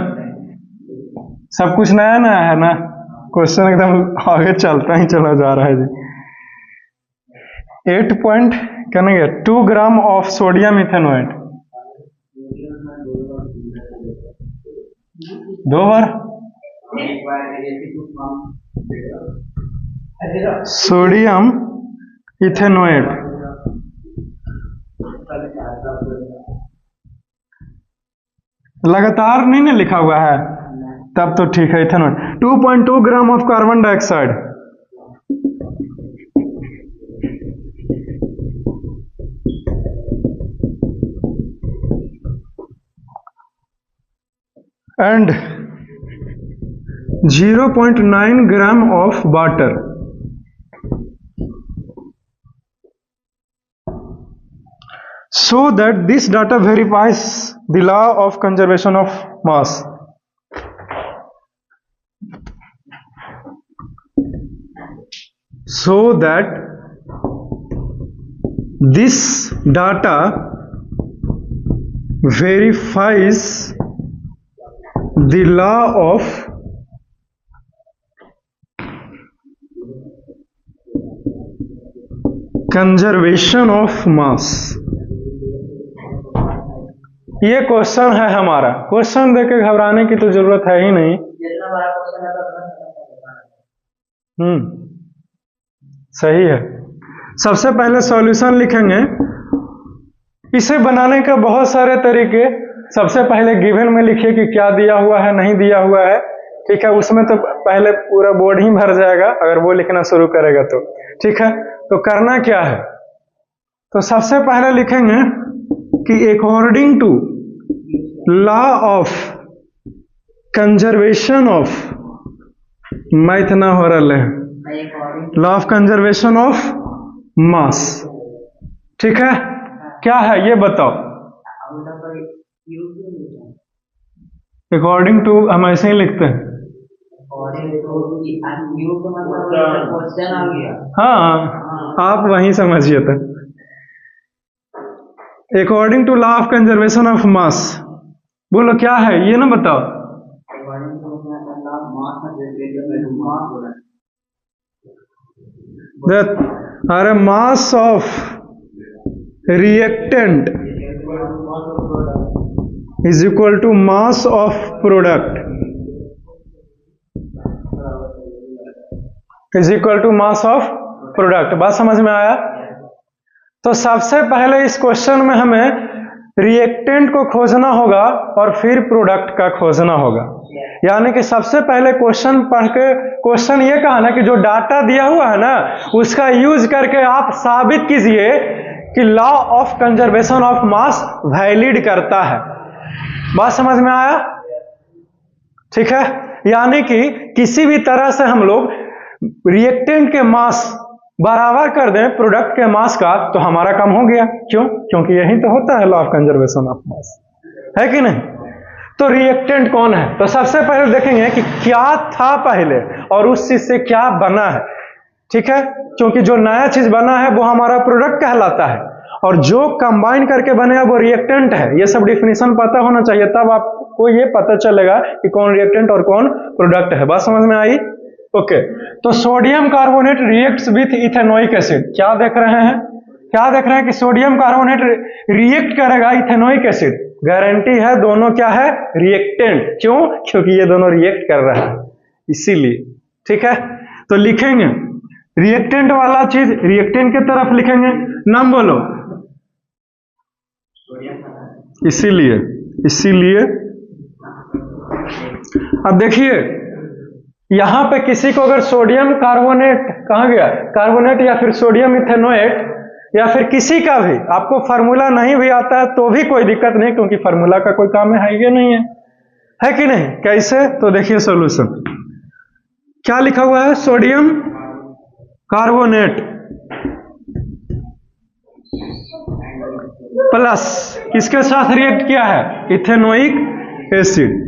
सब कुछ नया नया है ना, क्वेश्चन एकदम आगे चलता ही चला जा रहा है जी। 2 ग्राम ऑफ सोडियम इथेनोएट, दो बार सोडियम इथेनोएट, लगातार नहीं ना लिखा हुआ है, तब तो ठीक है। Ethanoate 2.2 gram of carbon dioxide, and 0.9 gram of water. So that this data verifies the law of conservation of mass. So that this data verifies the law of conservation of mass. ये क्वेश्चन है हमारा। क्वेश्चन देख के घबराने की तो जरूरत है ही नहीं। सही है। सबसे पहले सॉल्यूशन लिखेंगे। इसे बनाने के बहुत सारे तरीके सबसे पहले गिवन में लिखिए कि क्या दिया हुआ है, नहीं दिया हुआ है, ठीक है। उसमें तो पहले पूरा बोर्ड ही भर जाएगा अगर वो लिखना शुरू करेगा तो, ठीक है। तो करना क्या है, तो सबसे पहले लिखेंगे कि according to law of conservation of, मैं इतना हो रहा है, law of conservation of mass, ठीक है। क्या है ये बताओ। अकॉर्डिंग टू हम ऐसे ही लिखते हैं, हाँ आप वहीं समझिए तो। According to law of conservation of mass, बोलो क्या है ये ना बताओ। अरे mass of reactant is equal to mass of product is equal to mass of product. बात समझ में आया। तो सबसे पहले इस क्वेश्चन में हमें रिएक्टेंट को खोजना होगा और फिर प्रोडक्ट का खोजना होगा। यानी कि सबसे पहले क्वेश्चन पढ़ के, क्वेश्चन ये कहा ना कि जो डाटा दिया हुआ है ना उसका यूज करके आप साबित कीजिए कि law of conservation of mass valid करता है। बात समझ में आया, ठीक है। यानी कि किसी भी तरह से हम लोग रिएक्टेंट के मास बराबर कर दें प्रोडक्ट के मास का तो हमारा काम हो गया। क्यों? क्योंकि यही तो होता है लॉ ऑफ कंजर्वेशन ऑफ मास, है कि नहीं। तो रिएक्टेंट कौन है, तो सबसे पहले देखेंगे कि क्या था पहले और उस चीज से क्या बना है, ठीक है। क्योंकि जो नया चीज बना है वो हमारा प्रोडक्ट कहलाता है और जो कंबाइन करके बनेगा वो रिएक्टेंट है। ये सब डिफिनेशन पता होना चाहिए, तब आपको ये पता चलेगा कि कौन रिएक्टेंट और कौन प्रोडक्ट है। बात समझ में आई। ओके, तो sodium carbonate reacts with ethanoic acid. क्या देख रहे हैं, क्या देख रहे हैं कि सोडियम कार्बोनेट रिएक्ट करेगा इथेनोइक एसिड। गारंटी है दोनों क्या है, रिएक्टेंट। क्यों? क्योंकि ये दोनों रिएक्ट कर रहे हैं इसीलिए, ठीक है। तो लिखेंगे रिएक्टेंट वाला चीज रिएक्टेंट की तरफ लिखेंगे, नाम बोलो। इसीलिए अब देखिए यहां पे किसी को अगर सोडियम कार्बोनेट कहा गया, कार्बोनेट या फिर सोडियम इथेनोएट या फिर किसी का भी आपको फार्मूला नहीं भी आता है तो भी कोई दिक्कत नहीं, क्योंकि फार्मूला का कोई काम है ये नहीं है कि नहीं। कैसे? तो देखिए सॉल्यूशन क्या लिखा हुआ है, सोडियम कार्बोनेट प्लस किसके साथ रिएक्ट किया है, ethanoic acid.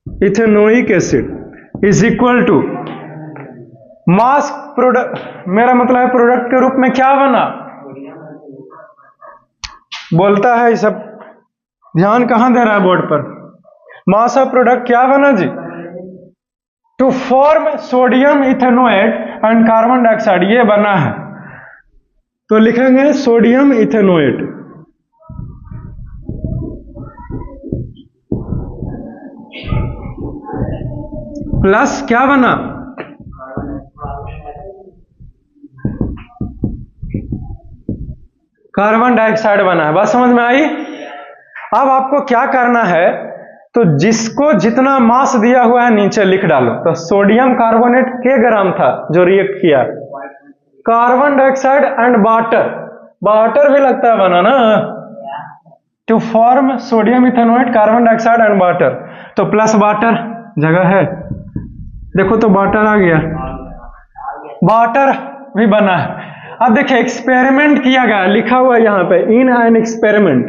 Ethanoic acid is equal to mass product, मेरा मतलब है प्रोडक्ट के रूप में क्या बना, बोलता है ये सब, ध्यान कहां दे रहा है बोर्ड पर। मास ऑफ प्रोडक्ट क्या बना जी, to form sodium ethanoate and carbon dioxide, ये बना है। तो लिखेंगे सोडियम इथेनोएट प्लस क्या बना, कार्बन डाइऑक्साइड बना है। बात समझ में आई। अब आपको क्या करना है, तो जिसको जितना मास दिया हुआ है नीचे लिख डालो। तो सोडियम कार्बोनेट के ग्राम था जो रिएक्ट किया, carbon dioxide and water, water भी लगता है बनाना, to form sodium ethanoate carbon dioxide and water. तो प्लस वाटर जगह है, देखो तो वाटर आ गया, वाटर भी बना है। अब देखिए एक्सपेरिमेंट किया गया, लिखा हुआ है यहाँ पे इन एन एक्सपेरिमेंट,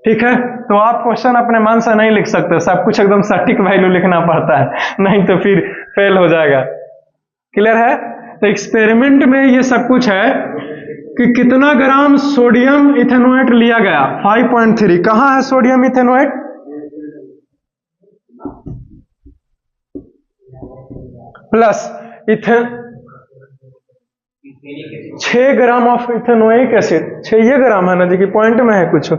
ठीक है। तो आप क्वेश्चन अपने मन से नहीं लिख सकते, सब कुछ एकदम सटीक वैल्यू लिखना पड़ता है, नहीं तो फिर फेल हो जाएगा। क्लियर है। तो एक्सपेरिमेंट में ये सब कुछ है कि कितना ग्राम सोडियम इथेनोएट लिया गया, 5.3। कहां है sodium ethanoate, plus ethane 6 gram of ethanoic acid. 6 ग्राम है ना जी, कि पॉइंट में है कुछ,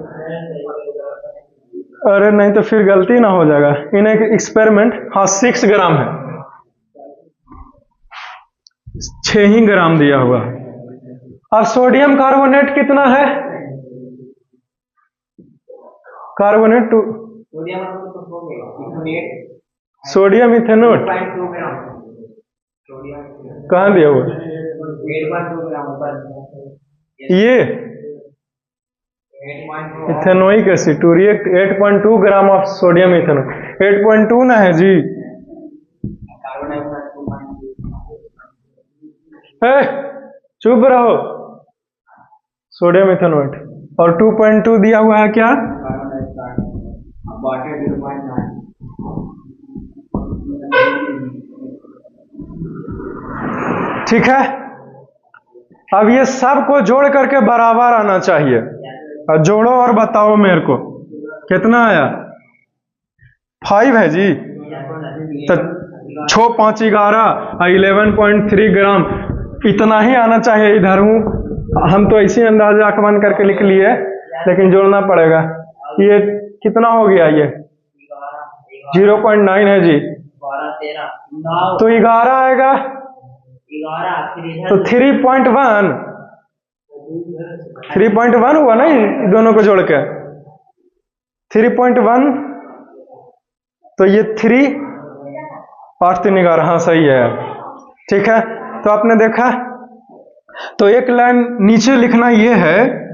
अरे नहीं तो फिर गलती ना हो जाएगा। इन एक एक्सपेरिमेंट, हाँ 6 ग्राम है, 6 ही ग्राम दिया हुआ। अब सोडियम कार्बोनेट कितना है, कार्बोनेट टू सोडियम तो हो गया इथोनेट सोडियम इथेनोट 2.2 ग्राम सोडियम कहाँ दिया वो 8.2 ग्राम ऊपर ये 8.2 ethanoic acid to react 8.2 gram of sodium ethanol 8.2 ना है जी कार्बन डाइऑक्साइड है चुप रहो सोडियम इथेनोट और 2.2 दिया हुआ है क्या कार्बन डाइऑक्साइड वाटर 0.9 ठीक है अब ये सब को जोड़ करके बराबर आना चाहिए और जोड़ो और बताओ मेरे को कितना आया 5 है जी तो 6 5 11 11.3 ग्राम इतना ही आना चाहिए इधर हूँ हम तो ऐसे अंदाजा आकलन करके लिख लिए लेकिन जोड़ना पड़ेगा ये कितना हो गया ये 0.9 है जी 12 13 9 तो 11 आएगा 11 फिर तो इधर 3.1 हुआ ना इन दोनों को जोड़ के 3.1 तो ये 3 और 3 11 हाँ सही है ठीक है तो आपने देखा तो एक लाइन नीचे लिखना ये है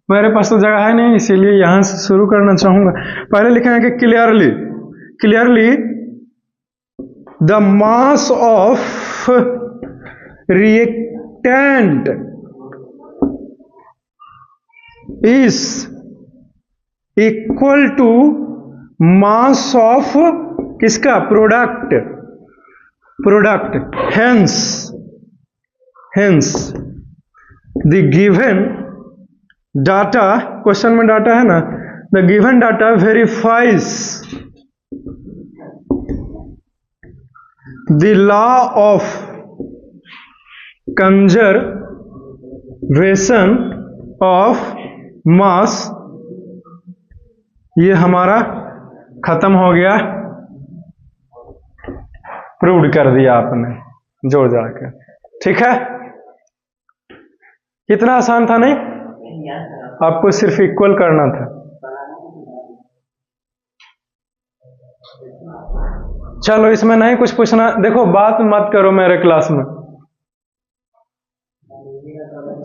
मेरे पास तो जगह है नहीं इसीलिए यहां से शुरू करना चाहूंगा पहले लिखेंगे कि clearly the mass of reactant is equal to mass of किसका product hence the given data question में डाटा है ना the given data verifies the law of conservation of मास ये हमारा खत्म हो गया प्रूव कर दिया आपने जोड़ जाकर ठीक है कितना आसान था नहीं आपको सिर्फ इक्वल करना था चलो इसमें नहीं कुछ पूछना देखो बात मत करो मेरे क्लास में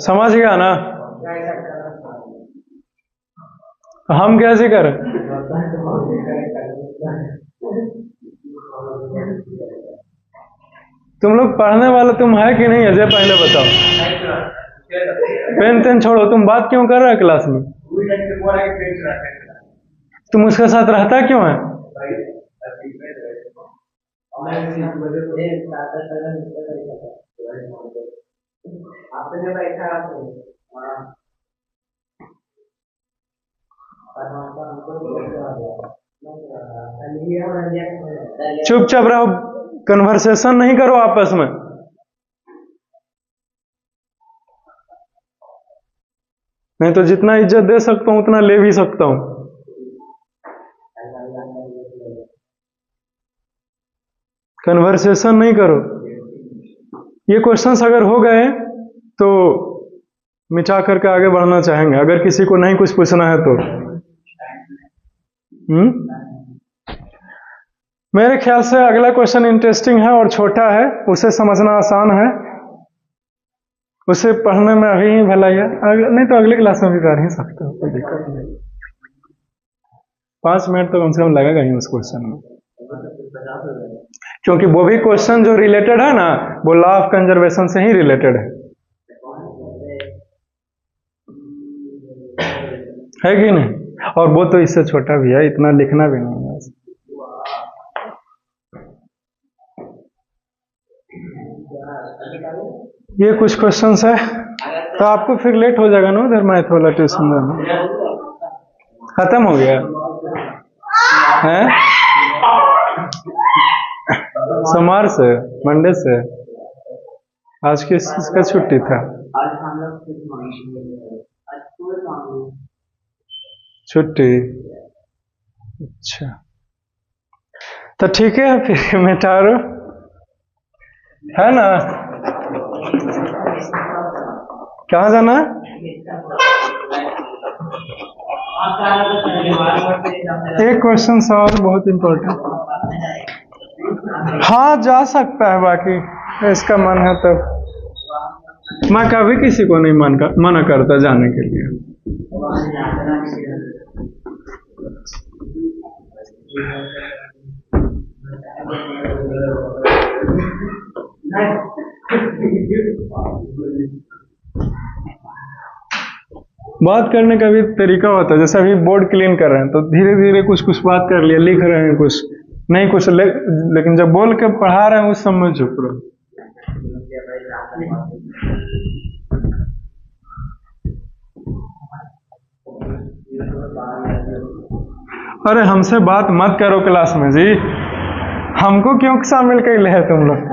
समझ गया ना हम कैसे करें तुम लोग पढ़ने वाले तुम है कि नहीं अजय पहले बताओ पेन छोड़ो तुम बात क्यों कर रहे हो क्लास में तुम उसके साथ रहता क्यों है चुपचाप रहो कन्वर्सेशन नहीं करो आपस में नहीं तो जितना इज्जत दे सकता हूं उतना ले भी सकता हूं कन्वर्सेशन नहीं करो ये क्वेश्चंस अगर हो गए तो मिटा करके आगे बढ़ना चाहेंगे अगर किसी को नहीं कुछ पूछना है तो मेरे ख्याल से अगला क्वेश्चन इंटरेस्टिंग है और छोटा है उसे समझना आसान है उसे पढ़ने में अभी ही भलाई है नहीं तो अगली क्लास में भी कर ही सकते हो कोई दिक्कत नहीं 5 मिनट तो कम से कम लगेगा ही उस क्वेश्चन में क्योंकि वो भी क्वेश्चन जो रिलेटेड है ना वो लॉ ऑफ कंजर्वेशन से ही रिलेटेड है कि नहीं और वो तो इससे छोटा भी है इतना लिखना भी नहीं है ये कुछ क्वेश्चंस है तो आपको फिर लेट हो जाएगा ना उधर मैथ वाला ट्यूशन में खत्म हो गया है सोमवार से मंडे से आज किसका छुट्टी था छुट्टी अच्छा तो ठीक है फिर मिटारो है ना कहाँ जाना है एक क्वेश्चन और बहुत इम्पोर्टेंट। हाँ जा सकता है, बाकी इसका मन है तो मैं कभी किसी को नहीं मना करता जाने के लिए। बात करने का भी तरीका होता है, जैसे अभी बोर्ड क्लीन कर रहे हैं तो धीरे धीरे कुछ कुछ बात कर लिया, लिख रहे हैं कुछ नहीं कुछ लेकिन जब बोल के पढ़ा रहे हैं उस समय चुप रहो। अरे हमसे बात मत करो क्लास में जी, हमको क्यों शामिल कर ले है तुम लोग।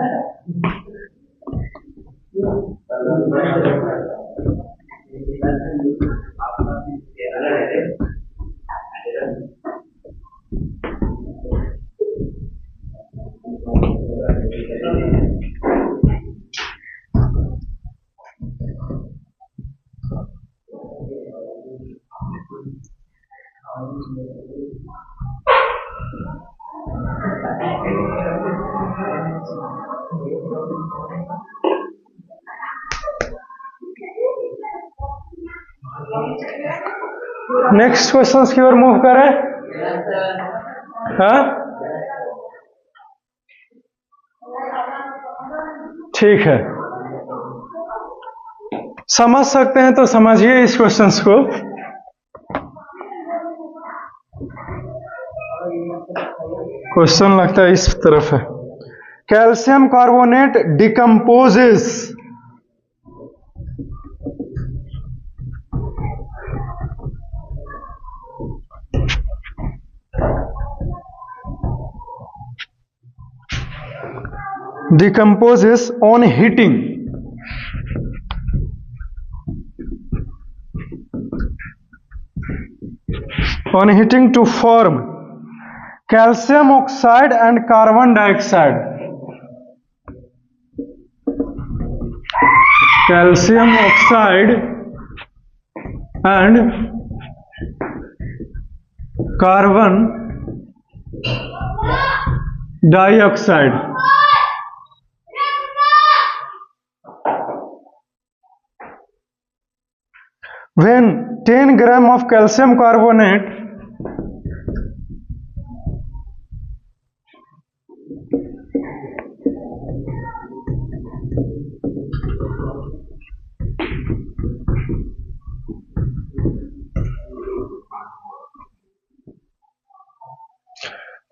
नेक्स्ट क्वेश्चन की ओर मूव करें। हाँ ठीक है, समझ सकते हैं तो समझिए इस क्वेश्चंस को। क्वेश्चन लगता है इस तरफ है। Calcium carbonate decomposes on heating. On heating to form calcium oxide and carbon dioxide. Calcium oxide and carbon dioxide. When 10 gram of calcium carbonate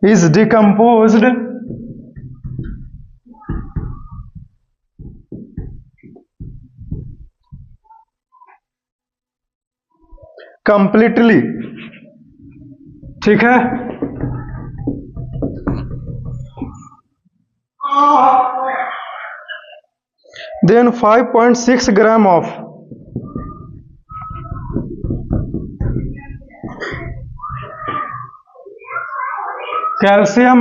is decomposed completely, ठीक है, then 5.6 gram of calcium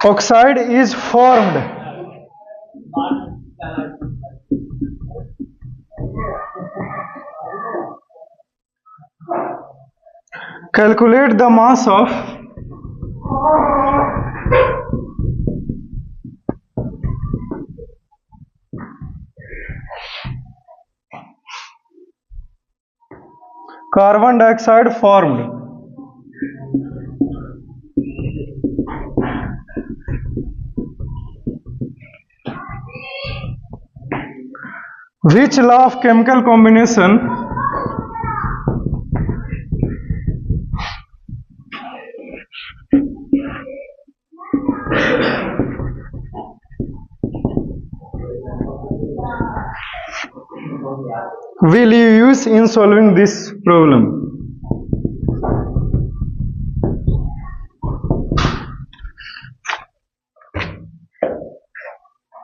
oxide is formed. Calculate the mass of carbon dioxide formed. Which law of chemical combination will you use in solving this problem?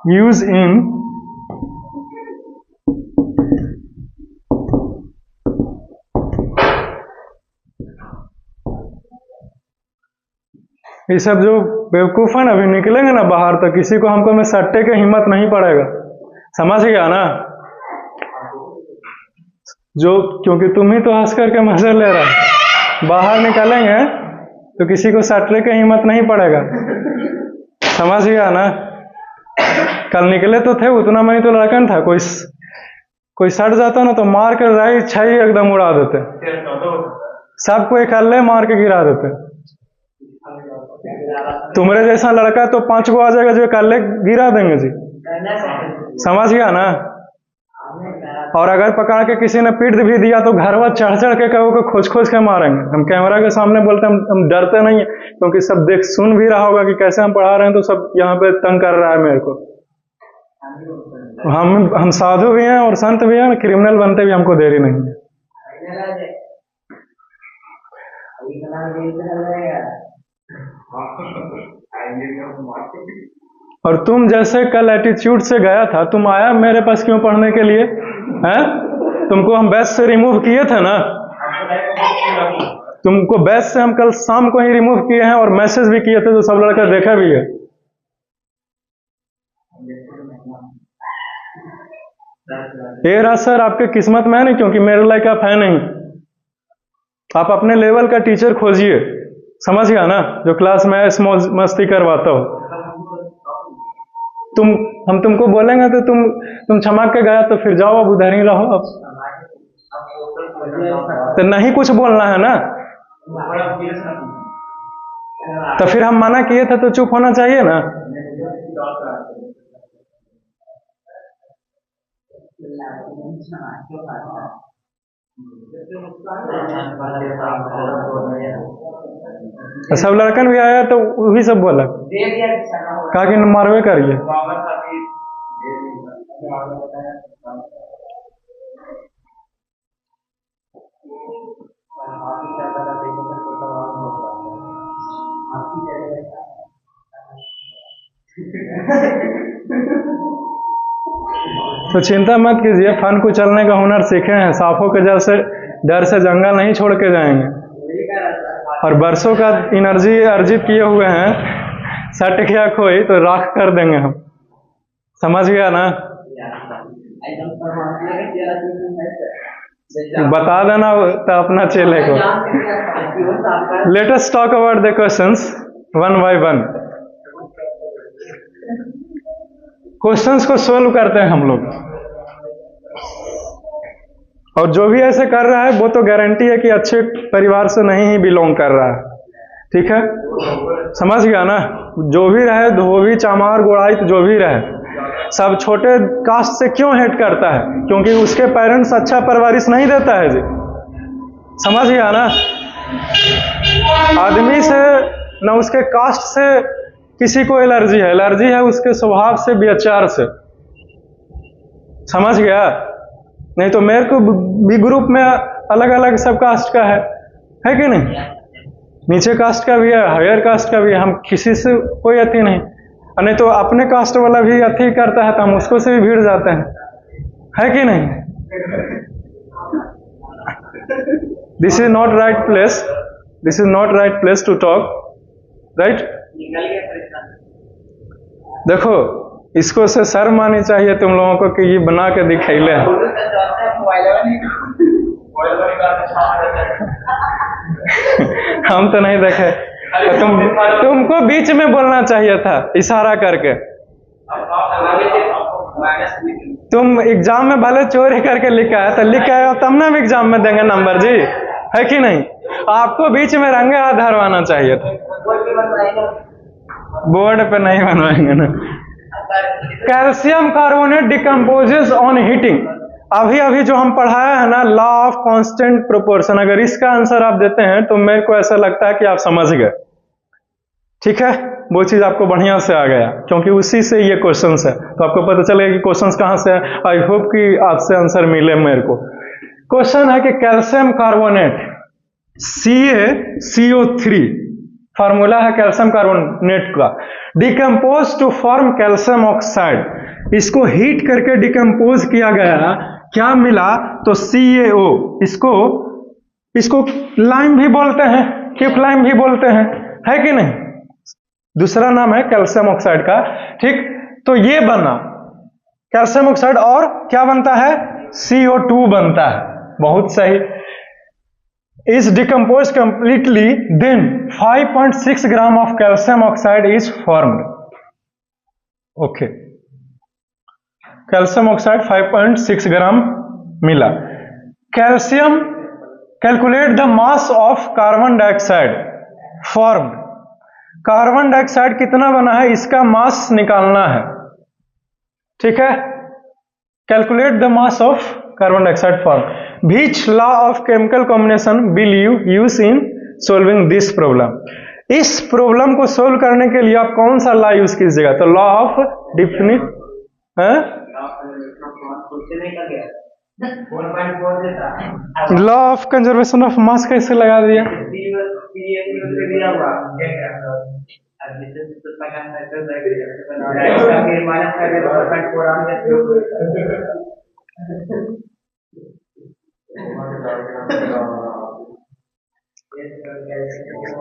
Use in ये सब जो बेवकूफ है ना अभी निकलेंगे ना बाहर, तो किसी को हमको में सट्टे के हिम्मत नहीं पड़ेगा, समझ गया ना? जो क्योंकि तुम ही तो हंस करके मजे ले रहा है, बाहर निकलेंगे तो किसी को सटने की हिम्मत नहीं पड़ेगा। समझ गया ना? कल निकले तो थे, उतना में ही तो लड़कन था, कोई सट जाता ना तो मार कर राई छई एकदम उड़ा देते, सबको इकल्ले मार के गिरा देते। तुम्हारे जैसा लड़का तो 5 को आ जाएगा जो इकल्ले गिरा देंगे जी। समझ गया ना? और अगर पकड़ के किसी ने पीट भी दिया तो घरवा चढ़ चढ़ के कहो को खोज के मारेंगे। हम कैमरा के सामने बोलते हैं हम डरते नहीं है, क्योंकि सब देख सुन भी रहा होगा कि कैसे हम पढ़ा रहे हैं, तो सब यहाँ पे तंग कर रहा है मेरे को। हम साधु भी हैं और संत भी हैं, क्रिमिनल बनते भी हमको देरी नहीं है। और तुम जैसे कल एटीट्यूड से गया था, तुम आया मेरे पास क्यों पढ़ने के लिए? हैं? तुमको हम बैच से रिमूव किए थे ना? तुमको बैच से हम कल शाम को ही रिमूव किए हैं और मैसेज भी किए थे, तो सब लड़का देखा भी है। ये रहा सर आपके किस्मत में है नहीं, क्योंकि मेरे लायक आप है नहीं। आप अपने लेवल का टीचर खोजिए, समझ गया ना? जो क्लास में मस्ती करवाता हो। हम तुमको बोलेंगे तो तुम चमक के गया तो फिर जाओ, अब उधर ही रहो। अब तो नहीं कुछ बोलना है ना, तो फिर हम मना किए थे तो चुप होना चाहिए ना। सब लड़कन भी आया तो वही सब बोला, कहा कि मारवे करिए। तो चिंता मत कीजिए, फन को चलने का हुनर सीखे हैं। सांपों के डर से जंगल नहीं छोड़ के जाएंगे, और बरसों का एनर्जी अर्जित किए हुए हैं, सट गया कोई तो राख कर देंगे हम। समझ गया ना? बता देना तो अपना चेले को। Let us talk about the questions one by one. Questions को सोल्व करते हैं हम लोग, और जो भी ऐसे कर रहा है वो तो गारंटी है कि अच्छे परिवार से नहीं ही बिलोंग कर रहा है। ठीक है? समझ गया ना? जो भी रहे, धोबी चामार गोड़ाई जो भी रहे, सब छोटे कास्ट से क्यों हेट करता है? क्योंकि उसके पेरेंट्स अच्छा परवरिश नहीं देता है जी। समझ गया ना? आदमी से न उसके कास्ट से किसी को एलर्जी है उसके स्वभाव से, विचार से। समझ गया? नहीं तो मेरे को भी ग्रुप में अलग अलग सब कास्ट का है कि नहीं? नीचे कास्ट का भी है, हायर कास्ट का भी है। हम किसी से कोई अति नहीं, नहीं तो अपने कास्ट वाला भी अति करता है तो हम उसको से भी भिड़ जाते हैं, है कि नहीं? This is not right place, this is not right place to talk, right? देखो, इसको से शर्म आनी चाहिए तुम लोगों को कि ये बना के दिखैले हैं। हम तो नहीं देखे, तुमको बीच में बोलना चाहिए था इशारा करके। तुम एग्जाम में भले चोरी करके लिखा है तो लिखा है तब ना हम एग्जाम में देंगे नंबर जी, है कि नहीं? आपको बीच में रंगे हाथ धरवाना चाहिए था। बोर्ड पे नहीं बनवाएंगे ना। Calcium carbonate decomposes on heating. अभी जो हम पढ़ाया है ना, लॉ ऑफ कांस्टेंट प्रोपोर्शन, अगर इसका आंसर आप देते हैं तो मेरे को ऐसा लगता है कि आप समझ गए। ठीक है? वो चीज आपको बढ़िया से आ गया, क्योंकि उसी से ये क्वेश्चंस है, तो आपको पता चलेगा कि क्वेश्चंस कहां से है। आई होप कि आपसे आंसर मिले मेरे को। क्वेश्चन है कि कैल्शियम कार्बोनेट CaCO3 फार्मूला है कैल्शियम कार्बोनेट का, decompose to form calcium oxide. इसको हीट करके डिकम्पोज किया गया, क्या मिला? तो CaO। इसको लाइम भी बोलते हैं, क्विक लाइम भी बोलते हैं, है कि नहीं? दूसरा नाम है कैल्शियम ऑक्साइड का। ठीक, तो ये बना कैल्शियम ऑक्साइड और क्या बनता है, CO2 बनता है। बहुत सही। is decomposed completely, then 5.6 gram of calcium oxide is formed. Okay, calcium oxide 5.6 ग्राम मिला। Calcium, calculate the mass of carbon dioxide formed. Carbon dioxide कितना बना है इसका मास निकालना है, ठीक है। Calculate the mass of carbon dioxide form. Which law of chemical combination will you use in solving this problem? इस प्रॉब्लम को सोल्व करने के लिए आप कौन सा लॉ यूज कीजिएगा, तो law of definite law of conservation of मास कैसे लगा दिया,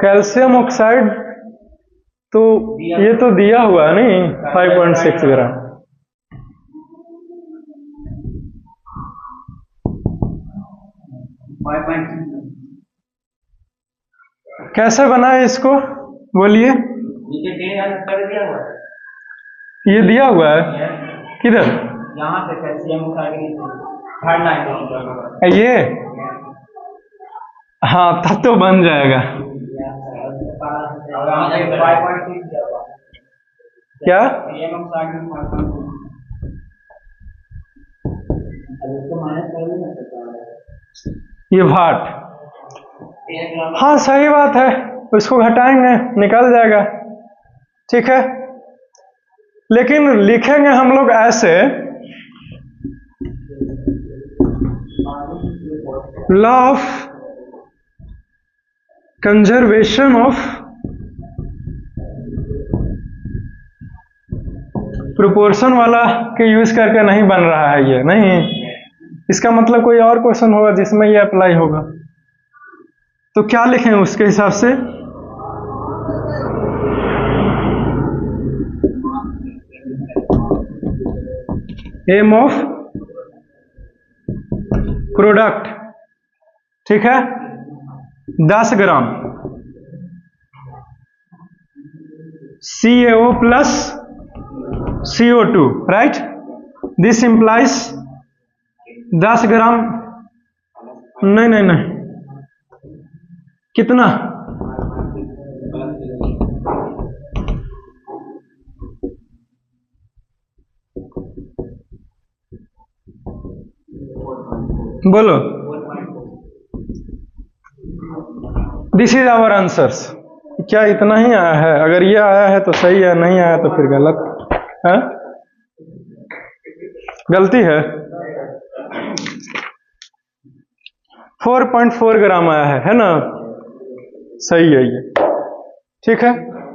कैल्शियम ऑक्साइड तो ये तो दिया हुआ है नहीं 5.6 ग्राम। कैसे बनाए इसको बोलिए, ये दिया हुआ है किधर, यहाँ पे कैल्शियम ये हाँ तब तो बन जाएगा। क्या ये भाट, हाँ सही बात है, उसको घटाएंगे निकल जाएगा, ठीक है। लेकिन लिखेंगे हम लोग ऐसे, law of conservation of proportion वाला के यूज करके नहीं बन रहा है ये, नहीं, इसका मतलब कोई और क्वेश्चन होगा जिसमें ये अप्लाई होगा, तो क्या लिखें उसके हिसाब से, एम ऑफ प्रोडक्ट, ठीक है, 10 ग्राम CaO plus CO2, right. This implies 10 ग्राम, नहीं नहीं नहीं, कितना, बोलो, दिस इज आवर आंसर्स। क्या इतना ही आया है, अगर ये आया है तो सही है, नहीं आया तो फिर गलत है, गलती है। 4.4 ग्राम आया है ना, सही है ये, ठीक है।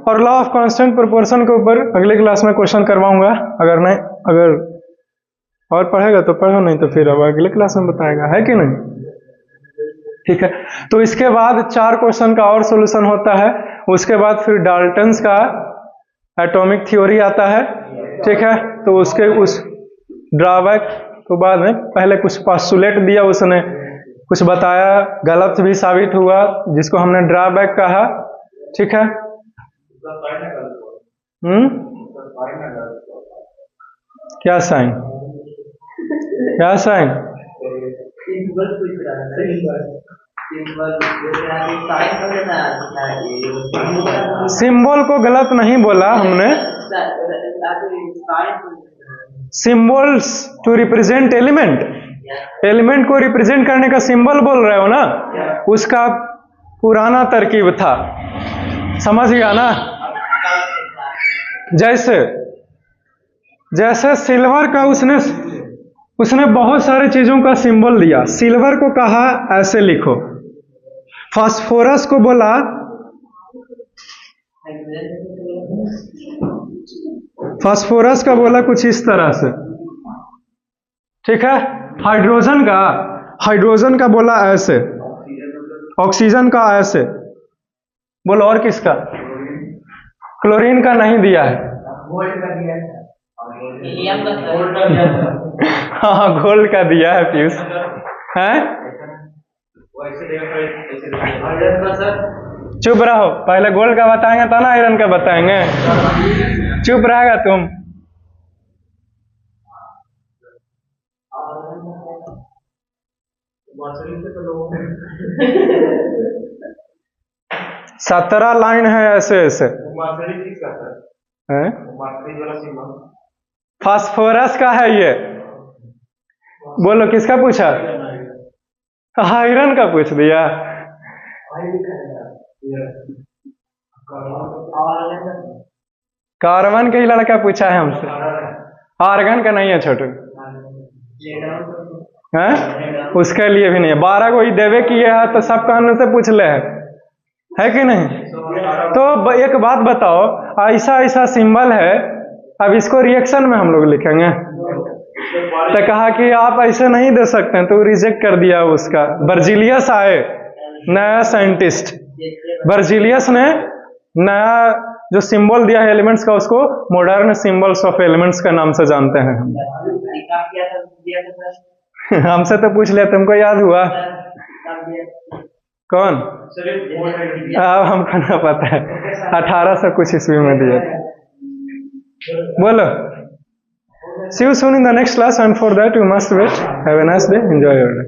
और लॉ ऑफ कांस्टेंट प्रोपोर्शन के ऊपर अगले क्लास में क्वेश्चन करवाऊंगा, अगर नहीं, अगर और पढ़ेगा तो पढ़ो, नहीं तो फिर अब अगले क्लास में बताएगा, है कि नहीं, ठीक है। तो इसके बाद 4 क्वेश्चन का और सॉल्यूशन होता है, उसके बाद फिर डाल्टन्स का एटॉमिक थ्योरी आता है, ठीक है। तो उसके उस ड्रॉबैक तो बाद में, पहले कुछ पास्टुलेट दिया उसने, कुछ बताया, गलत भी साबित हुआ जिसको हमने ड्रॉबैक कहा, ठीक है। क्या साइन, क्या साइन, सिंबल को गलत नहीं बोला हमने, symbols to represent element, element को रिप्रेजेंट करने का सिंबल बोल रहे हो ना, उसका पुराना तरकीब था, समझ गया ना। जैसे जैसे सिल्वर का उसने बहुत सारे चीजों का सिंबल दिया, सिल्वर को कहा ऐसे लिखो, फास्फोरस को बोला फास्फोरस का बोला कुछ इस तरह से, ठीक है। हाइड्रोजन का बोला ऐसे, ऑक्सीजन का ऐसे, बोलो और किसका, क्लोरीन का नहीं दिया है, हीलियम का सर। हाँ गोल्ड का दिया है पीयूष हैं। आयरन का सर। चुप रहो, पहले गोल्ड का बताएंगे तो ना आयरन का बताएंगे। चुप रहेगा तुम। सत्रह लाइन है ऐसे ऐसे हैं? फास्फोरस का है ये। बोलो किसका पूछा? आयरन का पूछ दिया। कार्बन का ही लड़का पूछा है हमसे, आर्गन का नहीं है छोटू हैं? उसके लिए भी नहीं है। 12 को ही देवे किए है तो सब कानून से पूछ ले है कि नहीं? तो एक बात बताओ, ऐसा ऐसा सिंबल है, अब इसको रिएक्शन में हम लोग लिखेंगे तो कहा कि आप ऐसे नहीं दे सकते हैं, तो रिजेक्ट कर दिया उसका। बर्जिलियस आए नया साइंटिस्ट, बर्जिलियस ने नया जो सिंबल दिया है एलिमेंट्स का, उसको मॉडर्न सिंबल्स ऑफ एलिमेंट्स का नाम से जानते हैं हम। हमसे तो पूछ लिया, तुमको याद हुआ? कौन? अब हमको ना पता है, 1800 कुछ ईस्वी में दिया। बोलो। See you soon in the next class, and for that you must wait. Have a nice day. Enjoy your day.